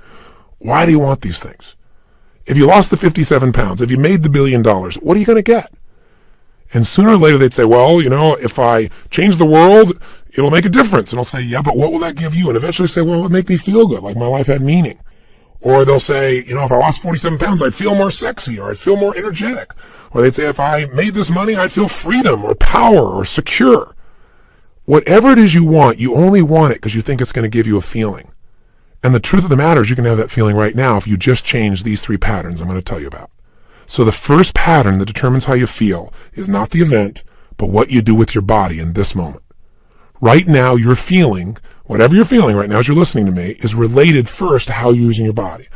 A: Why do you want these things? If you lost the 57 pounds, if you made the $1 billion, what are you going to get? And sooner or later they'd say, well, if I change the world, it'll make a difference. And I'll say, yeah, but what will that give you? And eventually say, well, it'll make me feel good, like my life had meaning. Or they'll say, if I lost 47 pounds, I'd feel more sexy, or I'd feel more energetic. Or they'd say, if I made this money, I'd feel freedom or power or secure. Whatever it is you want, you only want it because you think it's going to give you a feeling. And the truth of the matter is you can have that feeling right now if you just change these 3 patterns I'm going to tell you about. So the first pattern that determines how you feel is not the event, but what you do with your body in this moment. Right now, you're feeling, whatever you're feeling right now as you're listening to me, is related first to how you're using your body.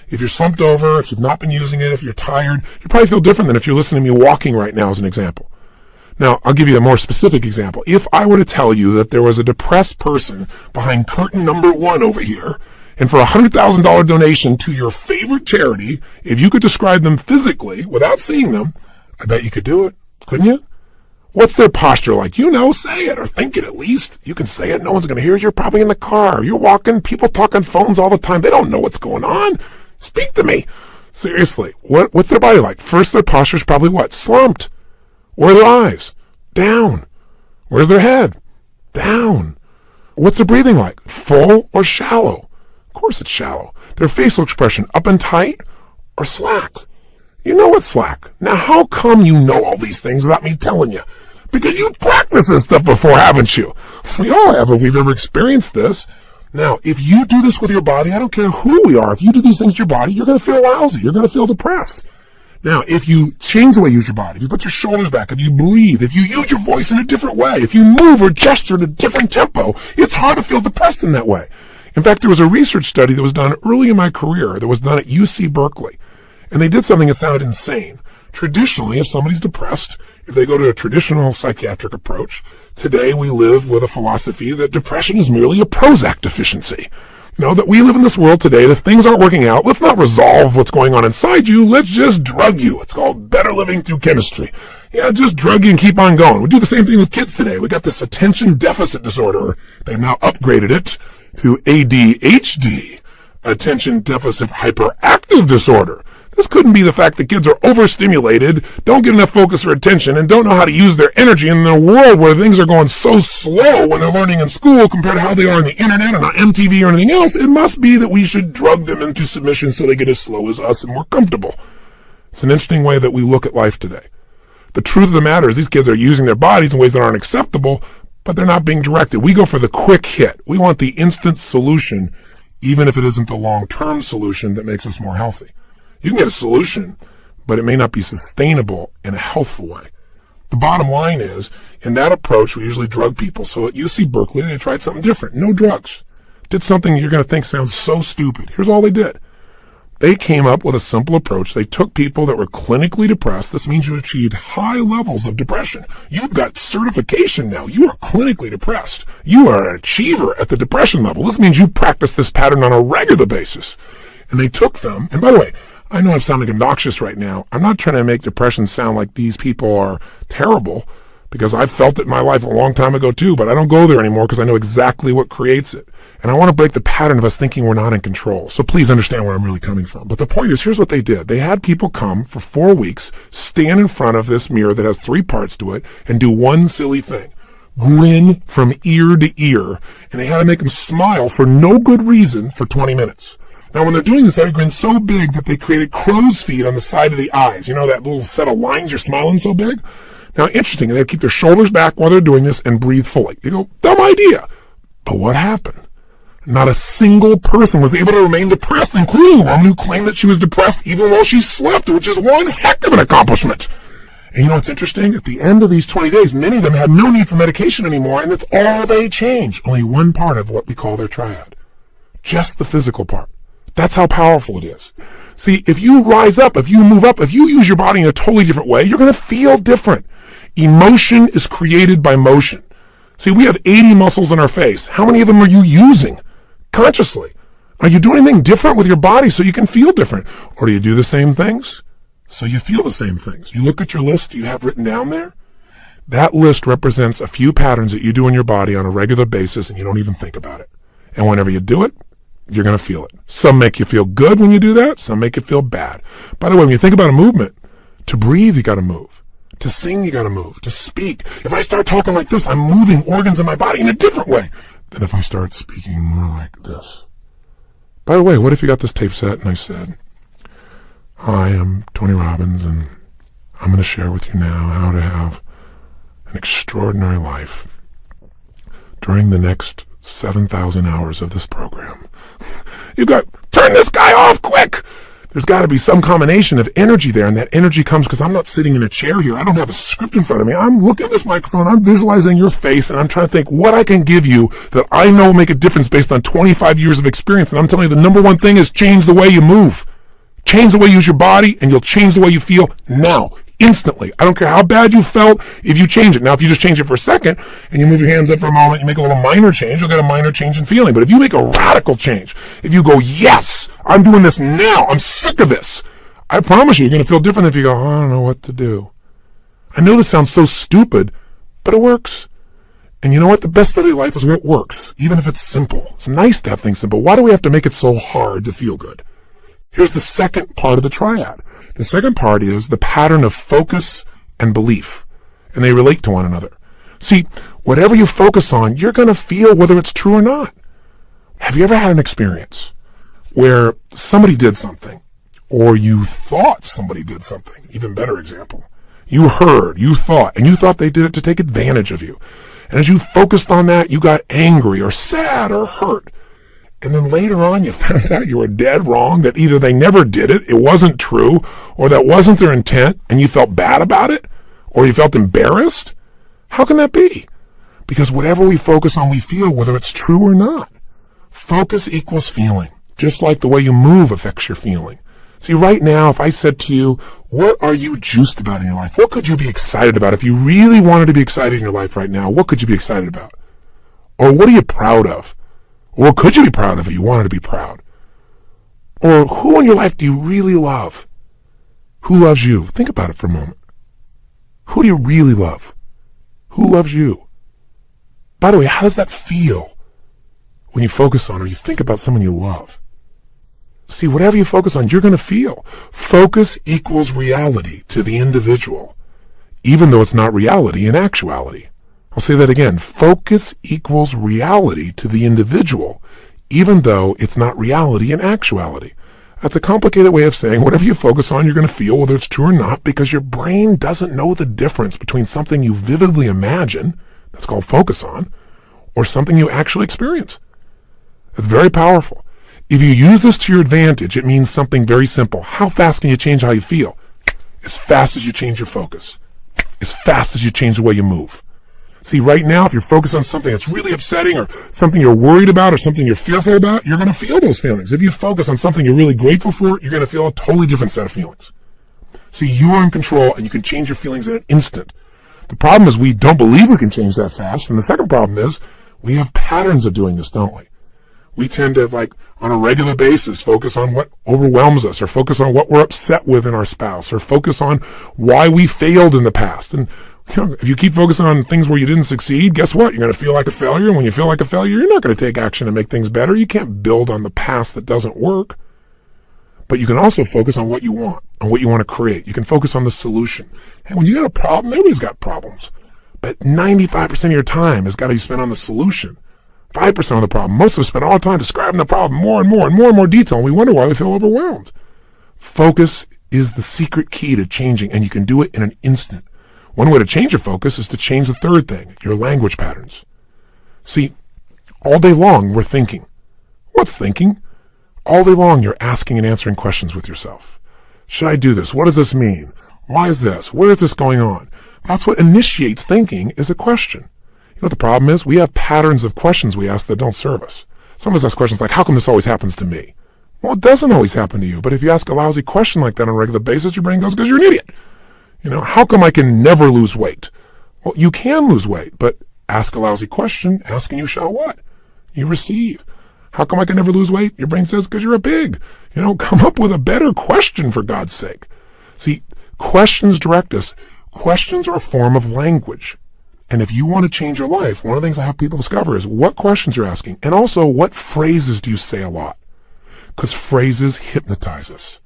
A: If you're slumped over, if you've not been using it, if you're tired, you probably feel different than if you're listening to me walking right now as an example. Now, I'll give you a more specific example. If I were to tell you that there was a depressed person behind curtain number 1 over here, and for a $100,000 donation to your favorite charity, if you could describe them physically without seeing them, I bet you could do it, couldn't you? What's their posture like? Say it, or think it at least. You can say it, no one's going to hear it. You're probably in the car. You're walking, people talk on phones all the time. They don't know what's going on. Speak to me. Seriously, what's their body like? First, their posture's probably what? Slumped. Where are their eyes? Down. Where's their head? Down. What's their breathing like? Full or shallow? Of course it's shallow. Their facial expression, up and tight or slack? You know it's slack. Now, how come you know all these things without me telling you? Because you've practiced this stuff before, haven't you? We all have if we've ever experienced this. Now, if you do this with your body, I don't care who we are, if you do these things with your body, you're going to feel lousy. You're going to feel depressed. Now, if you change the way you use your body, if you put your shoulders back, if you breathe, if you use your voice in a different way, if you move or gesture at a different tempo, it's hard to feel depressed in that way. In fact, there was a research study that was done early in my career that was done at UC Berkeley. And they did something that sounded insane. Traditionally, if somebody's depressed, if they go to a traditional psychiatric approach, today we live with a philosophy that depression is merely a Prozac deficiency. That we live in this world today, that if things aren't working out, let's not resolve what's going on inside you, let's just drug you. It's called better living through chemistry. Yeah, just drug you and keep on going. We do the same thing with kids today. We got this attention deficit disorder. They've now upgraded it to ADHD, attention deficit hyperactive disorder. This couldn't be the fact that kids are overstimulated, don't get enough focus or attention, and don't know how to use their energy in a world where things are going so slow when they're learning in school compared to how they are on the internet and on MTV or anything else. It must be that we should drug them into submission so they get as slow as us and more comfortable. It's an interesting way that we look at life today. The truth of the matter is these kids are using their bodies in ways that aren't acceptable, but they're not being directed. We go for the quick hit. We want the instant solution, even if it isn't the long-term solution that makes us more healthy. You can get a solution, but it may not be sustainable in a healthful way. The bottom line is, in that approach, we usually drug people. So at UC Berkeley, they tried something different. No drugs. Did something you're going to think sounds so stupid. Here's all they did. They came up with a simple approach. They took people that were clinically depressed. This means you achieved high levels of depression. You've got certification now. You are clinically depressed. You are an achiever at the depression level. This means you practice this pattern on a regular basis. And they took them, and by the way, I know I'm sounding obnoxious right now. I'm not trying to make depression sound like these people are terrible, because I felt it in my life a long time ago too, but I don't go there anymore because I know exactly what creates it. And I want to break the pattern of us thinking we're not in control. So please understand where I'm really coming from. But the point is, here's what they did. They had people come for 4 weeks, stand in front of this mirror that has 3 parts to it, and do one silly thing. Grin from ear to ear. And they had to make them smile for no good reason for 20 minutes. Now, when they're doing this, they grin so big that they created crow's feet on the side of the eyes. You know, that little set of lines you're smiling so big? Now, interesting, they keep their shoulders back while they're doing this and breathe fully. You go, dumb idea. But what happened? Not a single person was able to remain depressed, including a woman who claimed that she was depressed even while she slept, which is one heck of an accomplishment. And you know what's interesting? At the end of these 20 days, many of them had no need for medication anymore, and that's all they changed. Only one part of what we call their triad. Just the physical part. That's how powerful it is. See, if you rise up, if you move up, if you use your body in a totally different way, you're going to feel different. Emotion is created by motion. See, we have 80 muscles in our face. How many of them are you using consciously? Are you doing anything different with your body so you can feel different? Or do you do the same things so you feel the same things? You look at your list you have written down there. That list represents a few patterns that you do in your body on a regular basis and you don't even think about it. And whenever you do it, you're going to feel it. Some make you feel good when you do that. Some make you feel bad. By the way, when you think about a movement, to breathe, you got to move. To sing, you got to move. To speak. If I start talking like this, I'm moving organs in my body in a different way than if I start speaking more like this. By the way, what if you got this tape set and I said, "Hi, I'm Tony Robbins, and I'm going to share with you now how to have an extraordinary life during the next 7,000 hours of this program." You got, turn this guy off quick. There's got to be some combination of energy there, and that energy comes because I'm not sitting in a chair here. I don't have a script in front of me. I'm looking at this microphone. I'm visualizing your face, and I'm trying to think what I can give you that I know will make a difference based on 25 years of experience. And I'm telling you, the number one thing is change the way you move. Change the way you use your body, and you'll change the way you feel now. Instantly. I don't care how bad you felt if you change it. Now, if you just change it for a second and you move your hands up for a moment, you make a little minor change, you'll get a minor change in feeling. But if you make a radical change, if you go, "Yes, I'm doing this now. I'm sick of this," I promise you, you're going to feel different if you go, "I don't know what to do." I know this sounds so stupid, but it works. And you know what? The best of your life is where it works, even if it's simple. It's nice to have things simple. Why do we have to make it so hard to feel good? Here's the second part of the triad. The second part is the pattern of focus and belief, and they relate to one another. See, whatever you focus on, you're going to feel whether it's true or not. Have you ever had an experience where somebody did something, or you thought somebody did something? Even better example. You heard, you thought, and you thought they did it to take advantage of you. And as you focused on that, you got angry or sad or hurt. And then later on, you found out you were dead wrong, that either they never did it, it wasn't true, or that wasn't their intent, and you felt bad about it, or you felt embarrassed. How can that be? Because whatever we focus on, we feel, whether it's true or not. Focus equals feeling, just like the way you move affects your feeling. See, right now, if I said to you, what are you juiced about in your life? What could you be excited about? If you really wanted to be excited in your life right now, what could you be excited about? Or what are you proud of? Or could you be proud of it? You wanted to be proud. Or who in your life do you really love? Who loves you? Think about it for a moment. Who do you really love? Who loves you? By the way, how does that feel when you focus on or you think about someone you love? See, whatever you focus on, you're going to feel. Focus equals reality to the individual, even though it's not reality in actuality. I'll say that again. Focus equals reality to the individual, even though it's not reality in actuality. That's a complicated way of saying whatever you focus on, you're going to feel, whether it's true or not, because your brain doesn't know the difference between something you vividly imagine, that's called focus on, or something you actually experience. It's very powerful. If you use this to your advantage, it means something very simple. How fast can you change how you feel? As fast as you change your focus. As fast as you change the way you move. See, right now, if you're focused on something that's really upsetting or something you're worried about or something you're fearful about, you're going to feel those feelings. If you focus on something you're really grateful for, you're going to feel a totally different set of feelings. See, you are in control and you can change your feelings in an instant. The problem is we don't believe we can change that fast. And the second problem is we have patterns of doing this, don't we? We tend to, on a regular basis, focus on what overwhelms us or focus on what we're upset with in our spouse or focus on why we failed in the past. And if you keep focusing on things where you didn't succeed, guess what? You're going to feel like a failure. And when you feel like a failure, you're not going to take action to make things better. You can't build on the past that doesn't work. But you can also focus on what you want, on what you want to create. You can focus on the solution. And when you got a problem, everybody's got problems. But 95% of your time has got to be spent on the solution. 5% of the problem. Most of us spend all the time describing the problem more and more detail, and we wonder why we feel overwhelmed. Focus is the secret key to changing, and you can do it in an instant. One way to change your focus is to change the third thing, your language patterns. See, all day long we're thinking. What's thinking? All day long you're asking and answering questions with yourself. Should I do this? What does this mean? Why is this? Where is this going on? That's what initiates thinking, is a question. You know what the problem is? We have patterns of questions we ask that don't serve us. Some of us ask questions like, how come this always happens to me? Well, it doesn't always happen to you, but if you ask a lousy question like that on a regular basis, your brain goes, because you're an idiot. How come I can never lose weight? Well, you can lose weight, but Ask a lousy question, ask and you shall what? You receive. How come I can never lose weight? Your brain says, because you're a pig. Come up with a better question for God's sake. See, questions direct us. Questions are a form of language. And if you want to change your life, one of the things I have people discover is what questions you're asking. And also, what phrases do you say a lot? Because phrases hypnotize us.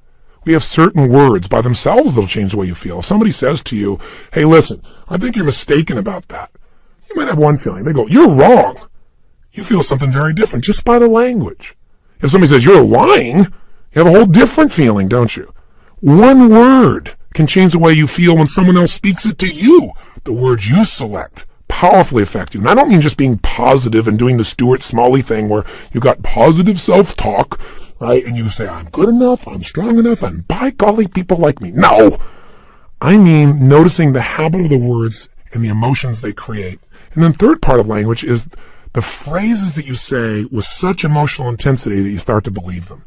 A: We have certain words by themselves that'll change the way you feel. If somebody says to you, hey, listen, I think you're mistaken about that. You might have one feeling. They go, you're wrong. You feel something very different just by the language. If somebody says you're lying, you have a whole different feeling, don't you? One word can change the way you feel when someone else speaks it to you. The words you select powerfully affect you. And I don't mean just being positive and doing the Stuart Smalley thing where you got positive self-talk, right? And you say, I'm good enough, I'm strong enough, and by golly, people like me. No! I mean noticing the habit of the words and the emotions they create. And then third part of language is the phrases that you say with such emotional intensity that you start to believe them.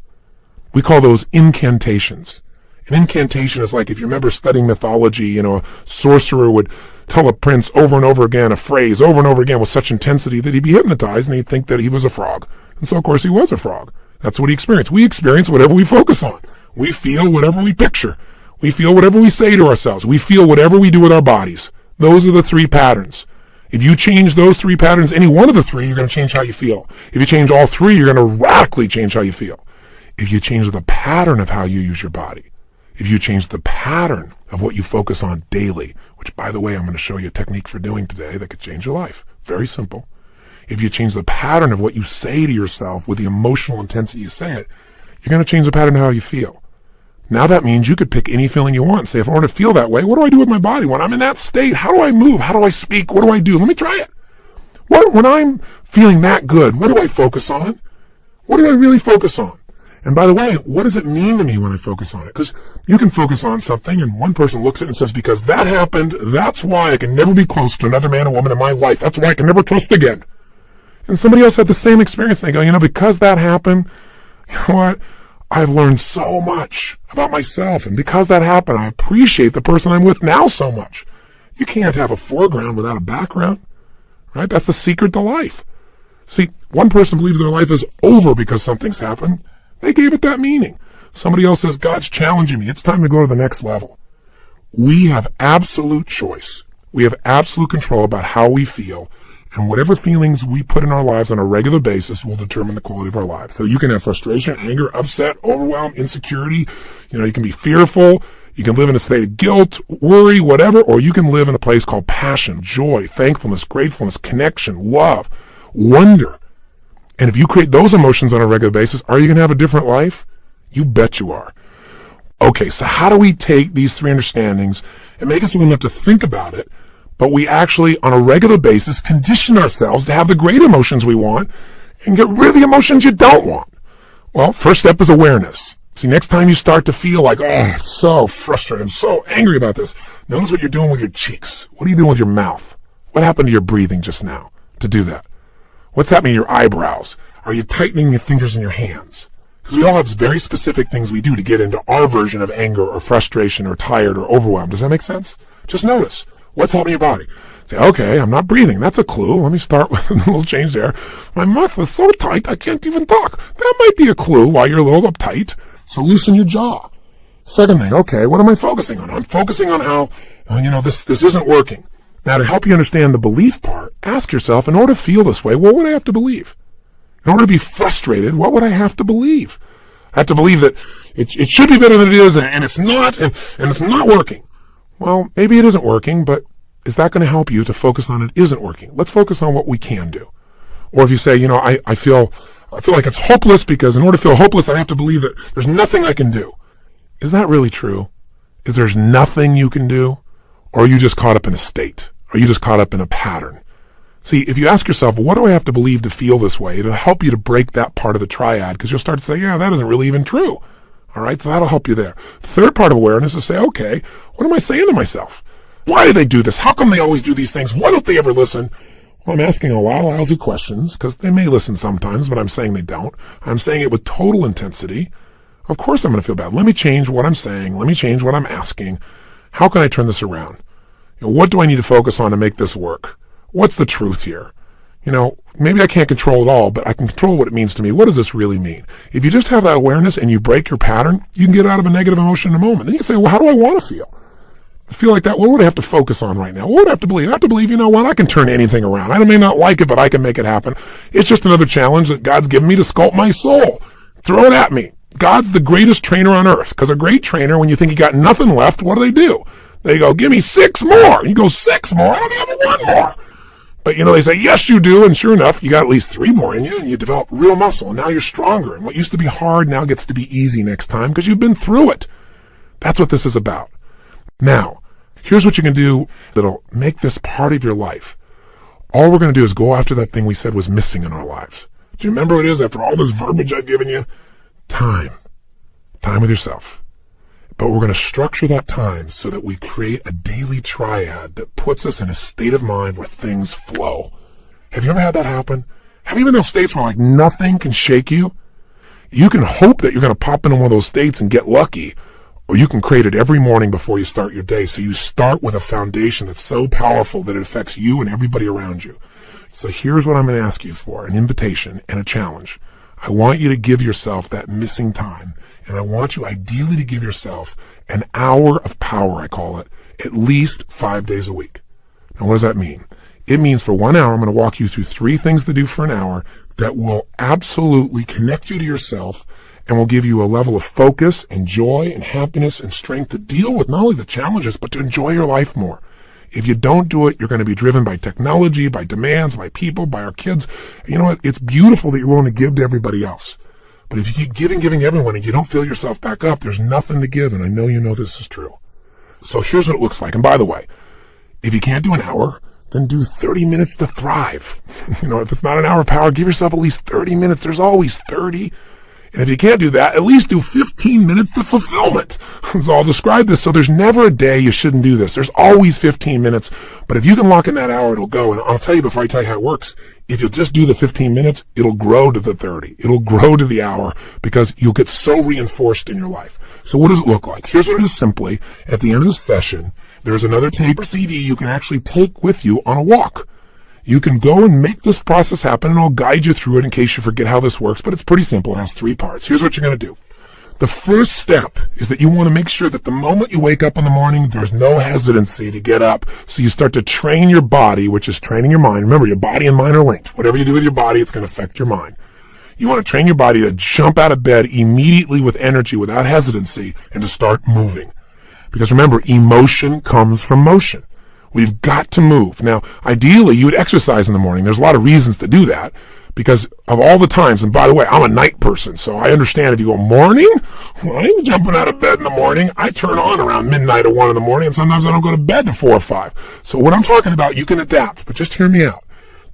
A: We call those incantations. An incantation is like, if you remember studying mythology, a sorcerer would tell a prince over and over again a phrase over and over again with such intensity that he'd be hypnotized and he'd think that he was a frog. And so, of course, he was a frog. That's what he experienced. We experience whatever we focus on. We feel whatever we picture. We feel whatever we say to ourselves. We feel whatever we do with our bodies. Those are the three patterns. If you change those three patterns, any one of the three, you're going to change how you feel. If you change all three, you're going to radically change how you feel. If you change the pattern of how you use your body, if you change the pattern of what you focus on daily, which, by the way, I'm going to show you a technique for doing today that could change your life. Very simple. If you change the pattern of what you say to yourself with the emotional intensity you say it, you're going to change the pattern of how you feel. Now that means you could pick any feeling you want and say, if I want to feel that way, what do I do with my body? When I'm in that state, how do I move? How do I speak? What do I do? Let me try it. When I'm feeling that good, what do I focus on? What do I really focus on? And by the way, what does it mean to me when I focus on it? Because you can focus on something and one person looks at it and says, because that happened, that's why I can never be close to another man or woman in my life. That's why I can never trust again. And somebody else had the same experience. They go, because that happened, you know what? I've learned so much about myself. And because that happened, I appreciate the person I'm with now so much. You can't have a foreground without a background, right? That's the secret to life. See, one person believes their life is over because something's happened. They gave it that meaning. Somebody else says, God's challenging me. It's time to go to the next level. We have absolute choice. We have absolute control about how we feel. And whatever feelings we put in our lives on a regular basis will determine the quality of our lives. So you can have frustration, anger, upset, overwhelm, insecurity. You can be fearful. You can live in a state of guilt, worry, whatever. Or you can live in a place called passion, joy, thankfulness, gratefulness, connection, love, wonder. And if you create those emotions on a regular basis, are you going to have a different life? You bet you are. Okay, so how do we take these three understandings and make it so we don't have to think about it, but we actually, on a regular basis, condition ourselves to have the great emotions we want and get rid of the emotions you don't want? Well, first step is awareness. See, next time you start to feel like, I'm so frustrated, I'm so angry about this, notice what you're doing with your cheeks. What are you doing with your mouth? What happened to your breathing just now to do that? What's happening to your eyebrows? Are you tightening your fingers in your hands? Because we all have very specific things we do to get into our version of anger or frustration or tired or overwhelmed. Does that make sense? Just notice. What's happening in your body? Say, okay, I'm not breathing. That's a clue. Let me start with a little change there. My mouth is so tight, I can't even talk. That might be a clue why you're a little uptight. So loosen your jaw. Second thing, okay, what am I focusing on? I'm focusing on how, this isn't working. Now, to help you understand the belief part, ask yourself, in order to feel this way, what would I have to believe? In order to be frustrated, what would I have to believe? I have to believe that it should be better than it is, and it's not, and it's not working. Well, maybe it isn't working, but is that going to help you to focus on it isn't working? Let's focus on what we can do. Or if you say, I feel like it's hopeless because in order to feel hopeless, I have to believe that there's nothing I can do. Is that really true? Is there's nothing you can do? Or are you just caught up in a state? Are you just caught up in a pattern? See, if you ask yourself, what do I have to believe to feel this way? It'll help you to break that part of the triad because you'll start to say, that isn't really even true. All right, so that'll help you there. Third part of awareness is say, okay, what am I saying to myself? Why do they do this? How come they always do these things? Why don't they ever listen? Well, I'm asking a lot of lousy questions because they may listen sometimes, but I'm saying they don't. I'm saying it with total intensity. Of course I'm going to feel bad. Let me change what I'm saying. Let me change what I'm asking. How can I turn this around? What do I need to focus on to make this work? what's the truth here? Maybe I can't control it all, but I can control what it means to me. What does this really mean? If you just have that awareness and you break your pattern, you can get out of a negative emotion in a moment. Then you can say, well, how do I want to feel? I feel like that. What would I have to focus on right now? What would I have to believe? I have to believe, I can turn anything around. I may not like it, but I can make it happen. It's just another challenge that God's given me to sculpt my soul. Throw it at me. God's the greatest trainer on earth, because a great trainer, when you think you got nothing left, what do? They go, give me 6 more. You go, 6 more? I only have 1 more. But they say, yes, you do. And sure enough, you got at least 3 more in you, and you develop real muscle. And now you're stronger. And what used to be hard now gets to be easy next time because you've been through it. That's what this is about. Now, here's what you can do that'll make this part of your life. All we're going to do is go after that thing we said was missing in our lives. Do you remember what it is after all this verbiage I've given you? Time. Time with yourself. But we're going to structure that time so that we create a daily triad that puts us in a state of mind where things flow. Have you ever had that happen? Have you been in those states where nothing can shake you? You can hope that you're going to pop into one of those states and get lucky, or you can create it every morning before you start your day. So you start with a foundation that's so powerful that it affects you and everybody around you. So here's what I'm going to ask you for, an invitation and a challenge. I want you to give yourself that missing time. And I want you ideally to give yourself an hour of power, I call it, at least 5 days a week. Now, what does that mean? It means for 1 hour, I'm going to walk you through 3 things to do for an hour that will absolutely connect you to yourself and will give you a level of focus and joy and happiness and strength to deal with not only the challenges, but to enjoy your life more. If you don't do it, you're going to be driven by technology, by demands, by people, by our kids. And you know what? It's beautiful that you're willing to give to everybody else. But if you keep giving everyone and you don't fill yourself back up, there's nothing to give. And I know you know this is true. So here's what it looks like. And by the way, if you can't do an hour, then do 30 minutes to thrive. If it's not an hour of power, give yourself at least 30 minutes. There's always 30. And if you can't do that, at least do 15 minutes to fulfillment. So I'll describe this. So there's never a day you shouldn't do this. There's always 15 minutes. But if you can lock in that hour, it'll go. And I'll tell you before I tell you how it works, if you'll just do the 15 minutes, it'll grow to the 30. It'll grow to the hour because you'll get so reinforced in your life. So what does it look like? Here's what it is simply. At the end of the session, there's another tape or CD you can actually take with you on a walk. You can go and make this process happen, and I'll guide you through it in case you forget how this works, but it's pretty simple. It has 3 parts. Here's what you're going to do. The first step is that you want to make sure that the moment you wake up in the morning, there's no hesitancy to get up. So you start to train your body, which is training your mind. Remember, your body and mind are linked. Whatever you do with your body, it's going to affect your mind. You want to train your body to jump out of bed immediately with energy, without hesitancy, and to start moving. Because remember, emotion comes from motion. We've got to move. Now, ideally, you would exercise in the morning. There's a lot of reasons to do that because of all the times. And by the way, I'm a night person, so I understand if you go morning, well, I ain't jumping out of bed in the morning. I turn on around midnight or 1 in the morning, and sometimes I don't go to bed till 4 or 5. So what I'm talking about, you can adapt, but just hear me out.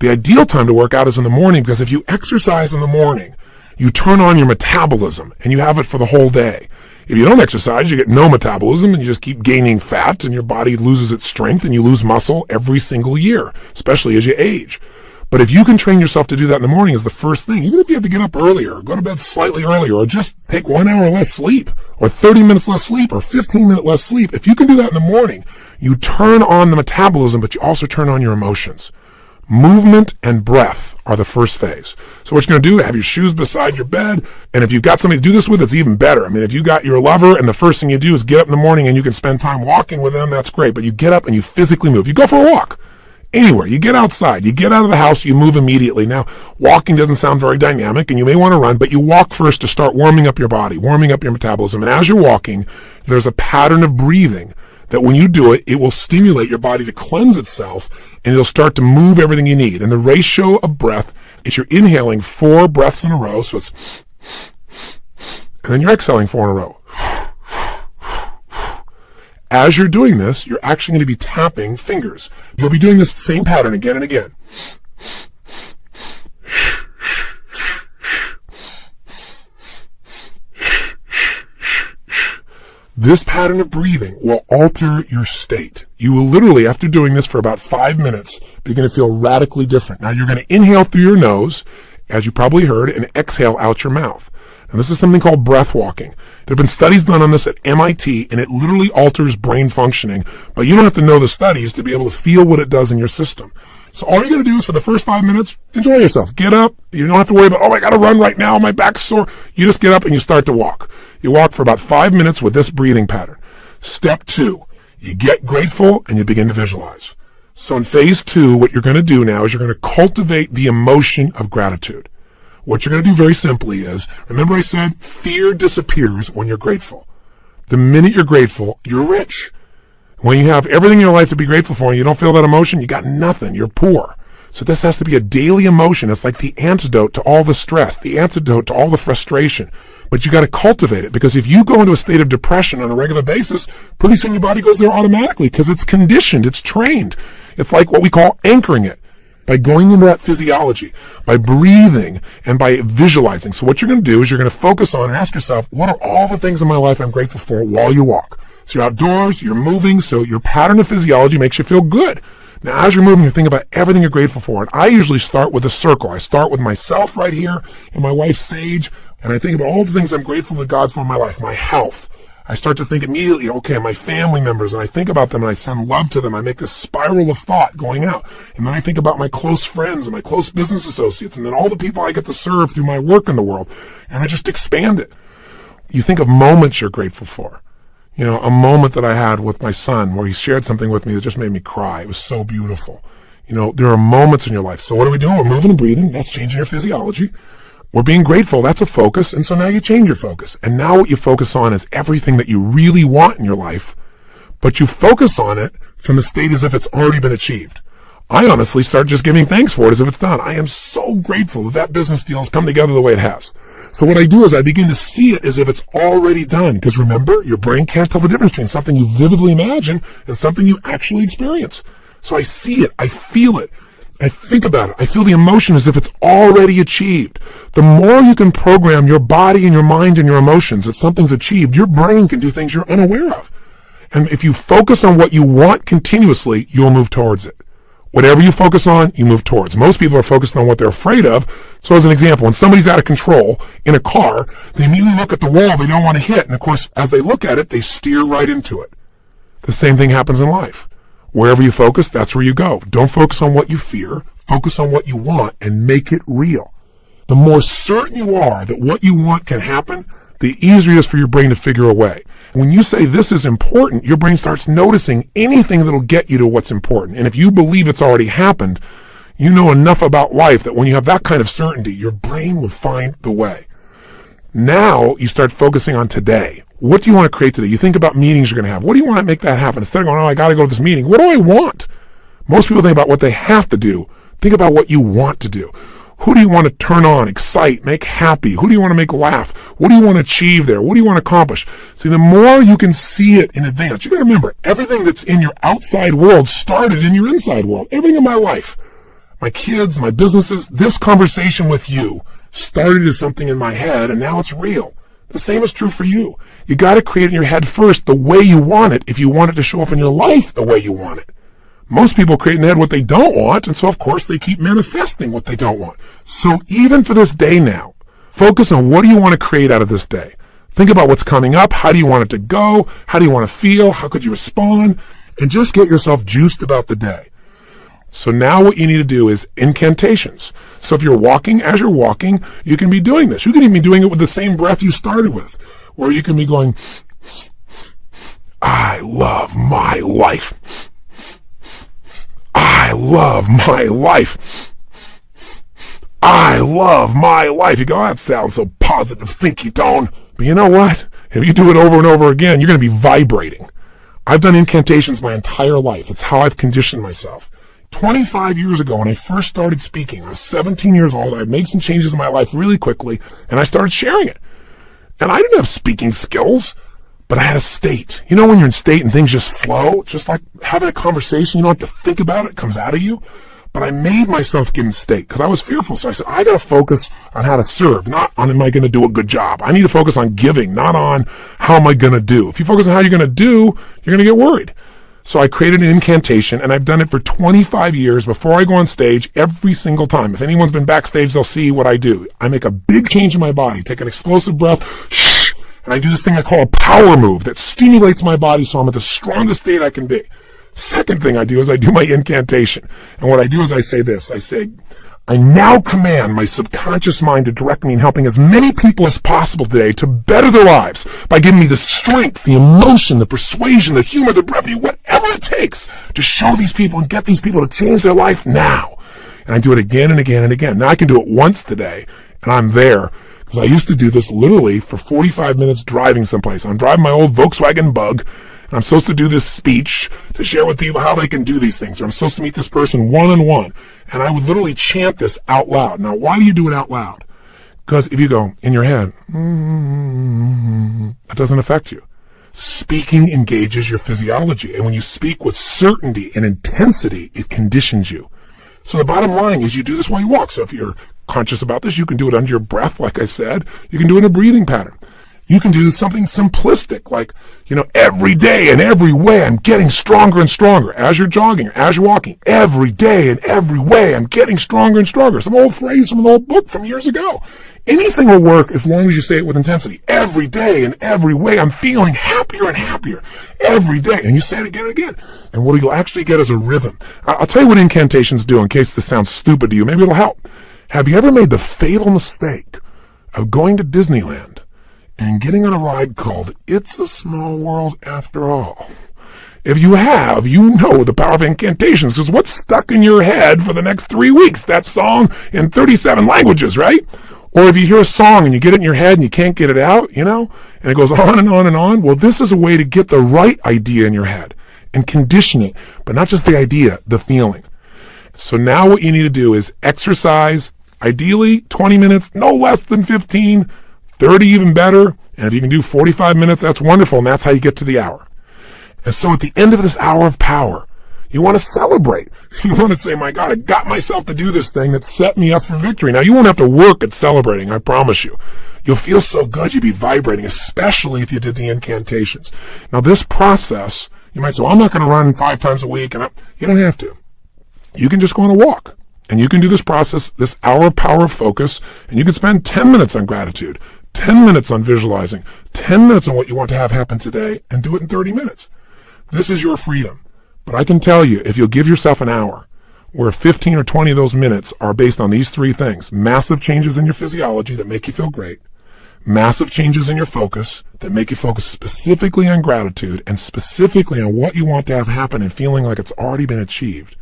A: The ideal time to work out is in the morning because if you exercise in the morning, you turn on your metabolism and you have it for the whole day. If you don't exercise, you get no metabolism and you just keep gaining fat and your body loses its strength and you lose muscle every single year, especially as you age. But if you can train yourself to do that in the morning as the first thing, even if you have to get up earlier, go to bed slightly earlier, or just take 1 hour less sleep, or 30 minutes less sleep, or 15 minutes less sleep, if you can do that in the morning, you turn on the metabolism, but you also turn on your emotions. Movement and breath are the first phase. So what you're going to do, have your shoes beside your bed, and if you've got somebody to do this with, it's even better. I mean, if you got your lover and the first thing you do is get up in the morning and you can spend time walking with them, that's great. But you get up and you physically move. You go for a walk. Anywhere. You get outside. You get out of the house, you move immediately. Now, walking doesn't sound very dynamic, and you may want to run, but you walk first to start warming up your body, warming up your metabolism. And as you're walking, there's a pattern of breathing that when you do it, it will stimulate your body to cleanse itself, and it'll start to move everything you need. And the ratio of breath is you're inhaling 4 breaths in a row, so it's, and then you're exhaling 4 in a row. As you're doing this, you're actually going to be tapping fingers. You'll be doing this same pattern again and again. This pattern of breathing will alter your state. You will literally, after doing this for about 5 minutes, begin to feel radically different. Now, you're going to inhale through your nose, as you probably heard, and exhale out your mouth. And this is something called breath walking. There have been studies done on this at MIT, and it literally alters brain functioning. But you don't have to know the studies to be able to feel what it does in your system. So all you're going to do is for the first 5 minutes, enjoy yourself. Get up. You don't have to worry about, I got to run right now. My back's sore. You just get up and you start to walk. You walk for about 5 minutes with this breathing pattern. Step 2, you get grateful and you begin to visualize. So in phase 2, what you're going to do now is you're going to cultivate the emotion of gratitude. What you're going to do very simply is, remember I said fear disappears when you're grateful. The minute you're grateful, you're rich. When you have everything in your life to be grateful for and you don't feel that emotion, you got nothing. You're poor. So this has to be a daily emotion. It's like the antidote to all the stress, the antidote to all the frustration. But you got to cultivate it, because if you go into a state of depression on a regular basis, pretty soon your body goes there automatically because it's conditioned, it's trained. It's like what we call anchoring it. By going into that physiology, by breathing, and by visualizing. So what you're going to do is you're going to focus on and ask yourself, what are all the things in my life I'm grateful for while you walk? So you're outdoors, you're moving, so your pattern of physiology makes you feel good. Now, as you're moving, you're thinking about everything you're grateful for. And I usually start with a circle. I start with myself right here and my wife, Sage, and I think about all the things I'm grateful to God for in my life, my health. I start to think immediately, okay, my family members, and I think about them and I send love to them. I make this spiral of thought going out. And then I think about my close friends and my close business associates and then all the people I get to serve through my work in the world. And I just expand it. You think of moments you're grateful for. You know, a moment that I had with my son where he shared something with me that just made me cry. It was so beautiful. You know, there are moments in your life. So what are we doing? We're moving and breathing. That's changing your physiology. We're being grateful. That's a focus. And so now you change your focus. And now what you focus on is everything that you really want in your life, but you focus on it from the state as if it's already been achieved. I honestly start just giving thanks for it as if it's done. I am so grateful that business deal has come together the way it has. So what I do is I begin to see it as if it's already done. Because remember, your brain can't tell the difference between something you vividly imagine and something you actually experience. So I see it. I feel it. I think about it. I feel the emotion as if it's already achieved. The more you can program your body and your mind and your emotions that something's achieved, your brain can do things you're unaware of. And if you focus on what you want continuously, you'll move towards it. Whatever you focus on, you move towards. Most people are focused on what they're afraid of. So as an example, when somebody's out of control in a car, they immediately look at the wall they don't want to hit. And of course, as they look at it, they steer right into it. The same thing happens in life. Wherever you focus, that's where you go. Don't focus on what you fear. Focus on what you want and make it real. The more certain you are that what you want can happen, the easier it is for your brain to figure a way. When you say this is important, your brain starts noticing anything that'll get you to what's important. And if you believe it's already happened, you know enough about life that when you have that kind of certainty, your brain will find the way. Now you start focusing on today. What do you want to create today? You think about meetings you're going to have. What do you want to make that happen? Instead of going, I got to go to this meeting. What do I want? Most people think about what they have to do. Think about what you want to do. Who do you want to turn on, excite, make happy? Who do you want to make laugh? What do you want to achieve there? What do you want to accomplish? See, the more you can see it in advance, you got to remember, everything that's in your outside world started in your inside world. Everything in my life, my kids, my businesses, this conversation with you started as something in my head, and now it's real. The same is true for you. You got to create in your head first the way you want it if you want it to show up in your life the way you want it. Most people create in their head what they don't want, and so of course they keep manifesting what they don't want. So even for this day now, focus on what do you want to create out of this day. Think about what's coming up. How do you want it to go? How do you want to feel? How could you respond? And just get yourself juiced about the day. So now what you need to do is incantations. So if you're walking, as you're walking, you can be doing this. You can even be doing it with the same breath you started with, where you can be going, I love my life. I love my life. I love my life. You go, that sounds so positive, thinky tone. But you know what? If you do it over and over again, you're going to be vibrating. I've done incantations my entire life. It's how I've conditioned myself. 25 years ago, when I first started speaking, I was 17 years old. I made some changes in my life really quickly, and I started sharing it. And I didn't have speaking skills, but I had a state. You know when you're in state and things just flow? Just like having a conversation, you don't have to think about it. It comes out of you. But I made myself get in state because I was fearful. So I said, I got to focus on how to serve, not on am I going to do a good job. I need to focus on giving, not on how am I going to do. If you focus on how you're going to do, you're going to get worried. So I created an incantation, and I've done it for 25 years before I go on stage every single time. If anyone's been backstage, they'll see what I do. I make a big change in my body, take an explosive breath, and I do this thing I call a power move that stimulates my body so I'm at the strongest state I can be. Second thing I do is I do my incantation. And what I do is I say this. I say, I now command my subconscious mind to direct me in helping as many people as possible today to better their lives by giving me the strength, the emotion, the persuasion, the humor, the brevity, whatever it takes to show these people and get these people to change their life now. And I do it again and again and again. Now I can do it once today, and I'm there. Because I used to do this literally for 45 minutes driving someplace. I'm driving my old Volkswagen Bug, and I'm supposed to do this speech to share with people how they can do these things. Or I'm supposed to meet this person one-on-one. And I would literally chant this out loud. Now, why do you do it out loud? Because if you go in your head, that doesn't affect you. Speaking engages your physiology. And when you speak with certainty and intensity, it conditions you. So the bottom line is you do this while you walk. So if you're conscious about this, you can do it under your breath, like I said. You can do it in a breathing pattern. You can do something simplistic, like, every day and every way I'm getting stronger and stronger. As you're jogging, as you're walking, every day and every way I'm getting stronger and stronger. Some old phrase from an old book from years ago. Anything will work as long as you say it with intensity. Every day and every way I'm feeling happier and happier. Every day. And you say it again and again. And what you'll actually get is a rhythm. I'll tell you what incantations do in case this sounds stupid to you. Maybe it'll help. Have you ever made the fatal mistake of going to Disneyland and getting on a ride called It's a Small World After All? If you have, you know the power of incantations, because what's stuck in your head for the next 3 weeks? That song in 37 languages, right? Or if you hear a song and you get it in your head and you can't get it out, and it goes on and on and on. Well, this is a way to get the right idea in your head and condition it, but not just the idea, the feeling. So now what you need to do is exercise, ideally 20 minutes, no less than 15, 30 even better. And if you can do 45 minutes, that's wonderful. And that's how you get to the hour. And so at the end of this hour of power, you want to celebrate. You want to say, my God, I got myself to do this thing that set me up for victory. Now, you won't have to work at celebrating, I promise you. You'll feel so good, you'll be vibrating, especially if you did the incantations. Now, this process, you might say, well, I'm not going to run 5 times a week. And you don't have to. You can just go on a walk. And you can do this process, this hour of power of focus, and you can spend 10 minutes on gratitude, 10 minutes on visualizing, 10 minutes on what you want to have happen today, and do it in 30 minutes. This is your freedom. But I can tell you, if you'll give yourself an hour, where 15 or 20 of those minutes are based on these 3 things: massive changes in your physiology that make you feel great, massive changes in your focus that make you focus specifically on gratitude and specifically on what you want to have happen and feeling like it's already been achieved,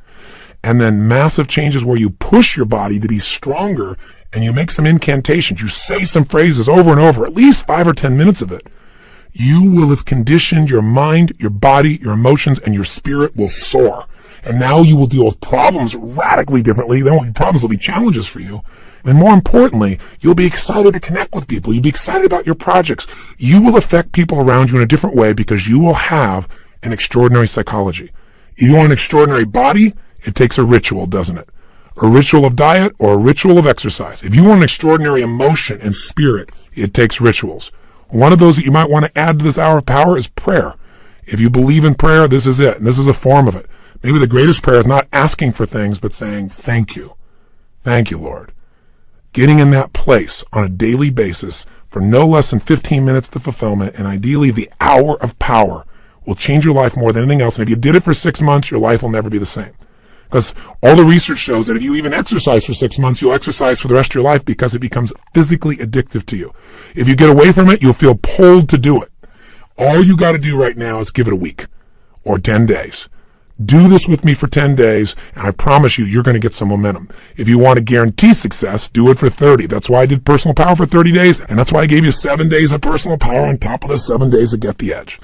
A: and then massive changes where you push your body to be stronger and you make some incantations, you say some phrases over and over, at least 5 or 10 minutes of it, you will have conditioned your mind, your body, your emotions, and your spirit will soar. And now you will deal with problems radically differently. There won't be problems, there'll be challenges for you. And more importantly, you'll be excited to connect with people. You'll be excited about your projects. You will affect people around you in a different way because you will have an extraordinary psychology. If you want an extraordinary body, it takes a ritual, doesn't it? A ritual of diet or a ritual of exercise. If you want an extraordinary emotion and spirit, it takes rituals. One of those that you might want to add to this hour of power is prayer. If you believe in prayer, this is it. And this is a form of it. Maybe the greatest prayer is not asking for things, but saying, thank you. Thank you, Lord. Getting in that place on a daily basis for no less than 15 minutes to fulfillment, and ideally the hour of power, will change your life more than anything else. And if you did it for 6 months, your life will never be the same. Because all the research shows that if you even exercise for 6 months, you'll exercise for the rest of your life because it becomes physically addictive to you. If you get away from it, you'll feel pulled to do it. All you got to do right now is give it a week or 10 days. Do this with me for 10 days, and I promise you, you're going to get some momentum. If you want to guarantee success, do it for 30. That's why I did personal power for 30 days, and that's why I gave you 7 days of personal power on top of the 7 days of Get the Edge.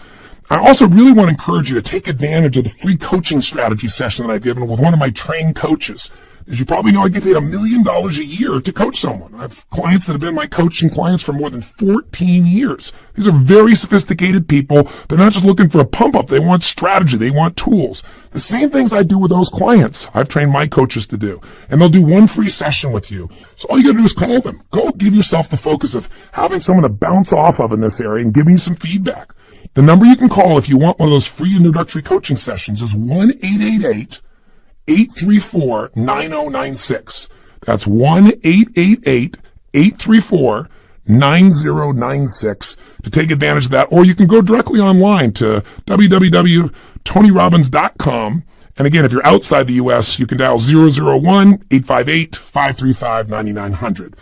A: I also really want to encourage you to take advantage of the free coaching strategy session that I've given with one of my trained coaches. As you probably know, I get paid $1 million a year to coach someone. I have clients that have been my coaching clients for more than 14 years. These are very sophisticated people. They're not just looking for a pump up. They want strategy. They want tools. The same things I do with those clients, I've trained my coaches to do. And they'll do one free session with you. So all you got to do is call them. Go give yourself the focus of having someone to bounce off of in this area and give me some feedback. The number you can call if you want one of those free introductory coaching sessions is 1-888-834-9096. That's 1-888-834-9096. 9096 to take advantage of that. Or you can go directly online to www.tonyrobbins.com. And again, if you're outside the U.S., you can dial 001-858-535-9900.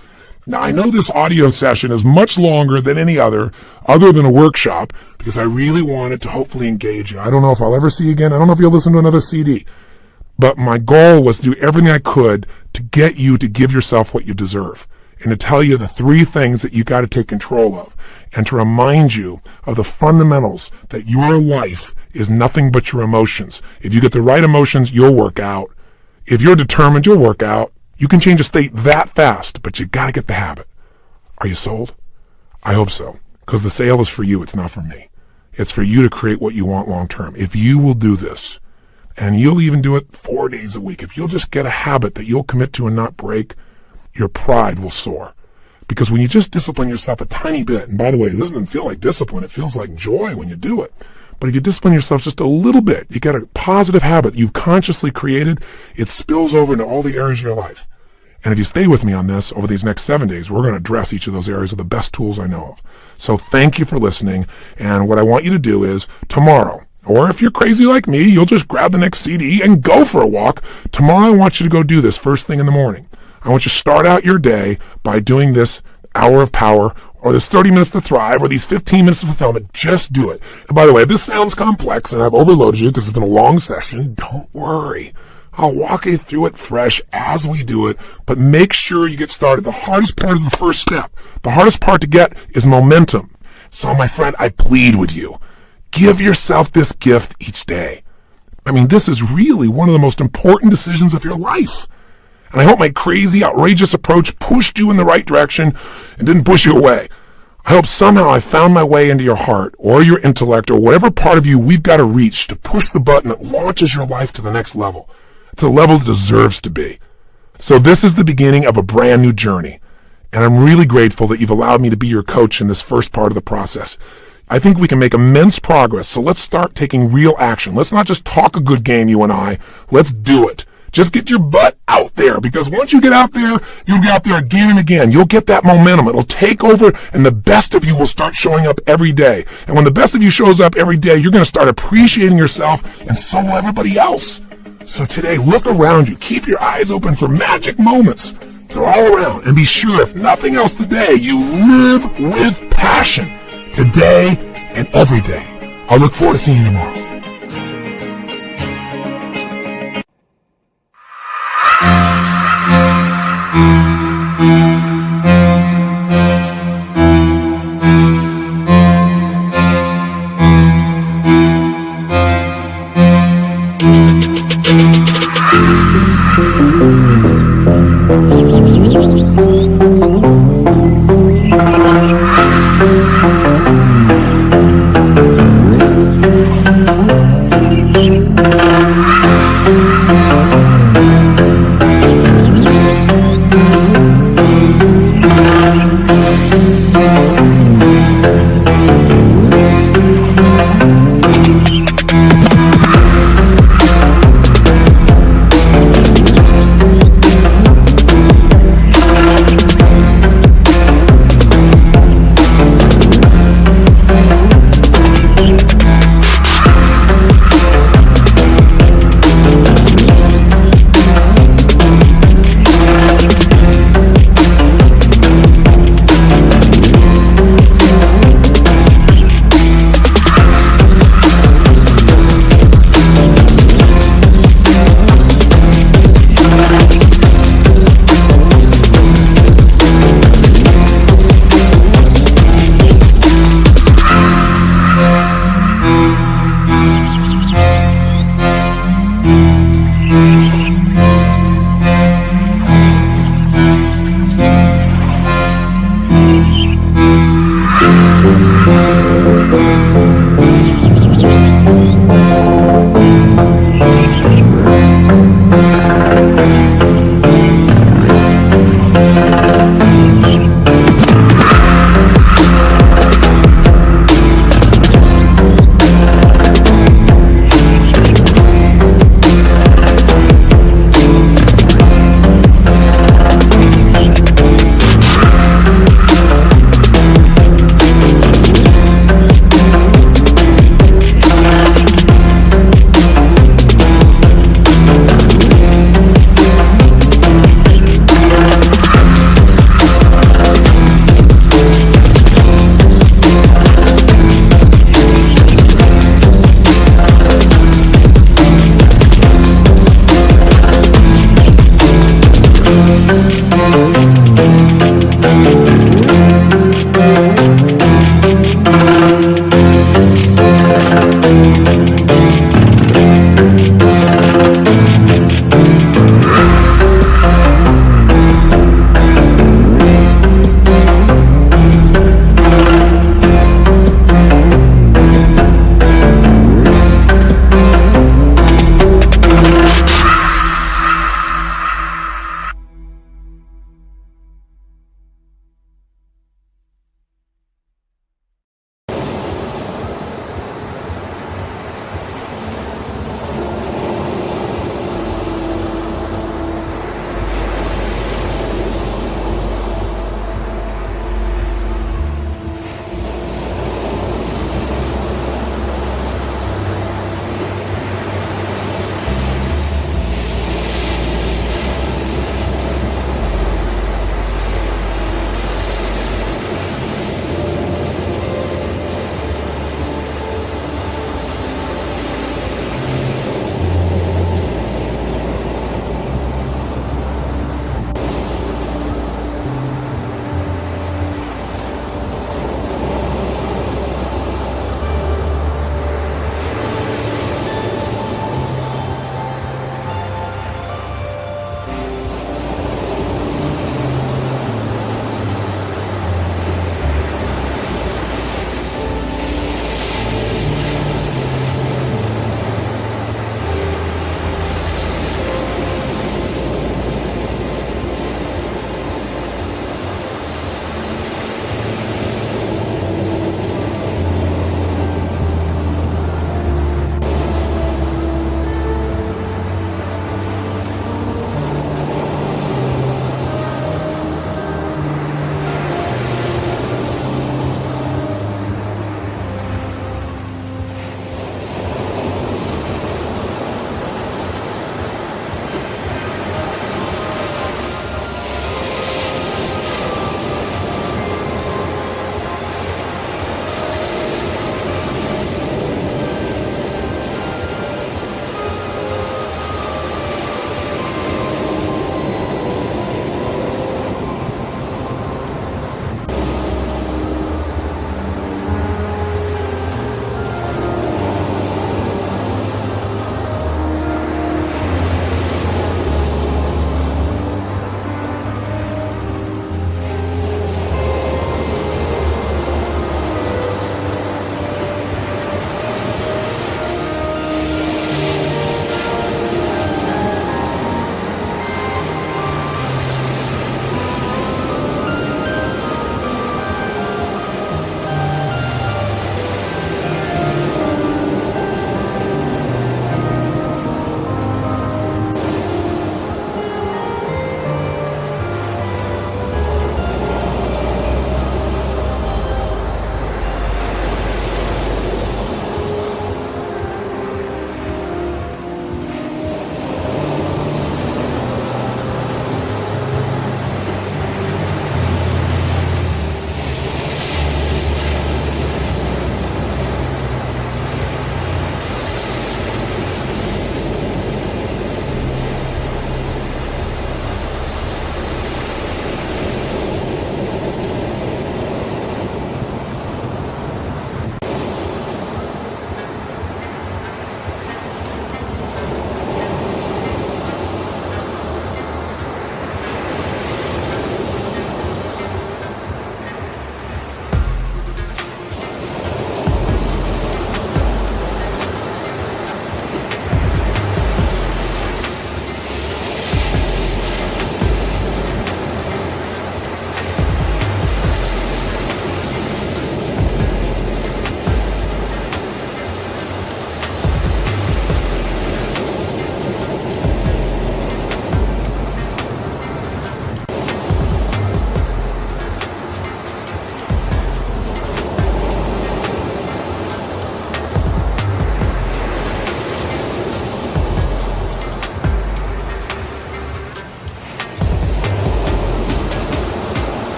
A: Now, I know this audio session is much longer than any other than a workshop, because I really wanted to hopefully engage you. I don't know if I'll ever see you again. I don't know if you'll listen to another CD. But my goal was to do everything I could to get you to give yourself what you deserve, and to tell you the 3 things that you got to take control of, and to remind you of the fundamentals that your life is nothing but your emotions. If you get the right emotions, you'll work out. If you're determined, you'll work out. You can change a state that fast, but you got to get the habit. Are you sold? I hope so, because the sale is for you. It's not for me. It's for you to create what you want long term. If you will do this, and you'll even do it 4 days a week, if you'll just get a habit that you'll commit to and not break, your pride will soar. Because when you just discipline yourself a tiny bit, and by the way, this doesn't feel like discipline, it feels like joy when you do it. But if you discipline yourself just a little bit, you get a positive habit you've consciously created, it spills over into all the areas of your life. And if you stay with me on this over these next 7 days, we're going to address each of those areas with the best tools I know of. So thank you for listening. And what I want you to do is tomorrow, or if you're crazy like me, you'll just grab the next CD and go for a walk. Tomorrow, I want you to go do this first thing in the morning. I want you to start out your day by doing this hour of power, or this 30 minutes to thrive, or these 15 minutes of fulfillment. Just do it. And by the way, if this sounds complex and I've overloaded you because it's been a long session, don't worry. I'll walk you through it fresh as we do it, but make sure you get started. The hardest part is the first step. The hardest part to get is momentum. So, my friend, I plead with you. Give yourself this gift each day. I mean, this is really one of the most important decisions of your life. And I hope my crazy, outrageous approach pushed you in the right direction and didn't push you away. I hope somehow I found my way into your heart or your intellect or whatever part of you we've got to reach to push the button that launches your life to the next level, to the level it deserves to be. So this is the beginning of a brand new journey. And I'm really grateful that you've allowed me to be your coach in this first part of the process. I think we can make immense progress. So let's start taking real action. Let's not just talk a good game, you and I. Let's do it. Just get your butt out there, because once you get out there, you'll get out there again and again. You'll get that momentum. It'll take over, and the best of you will start showing up every day. And when the best of you shows up every day, you're going to start appreciating yourself, and so will everybody else. So today, look around you. Keep your eyes open for magic moments. They're all around. And be sure, if nothing else today, you live with passion. Today and every day. I'll look forward to seeing you tomorrow.
B: Thank you.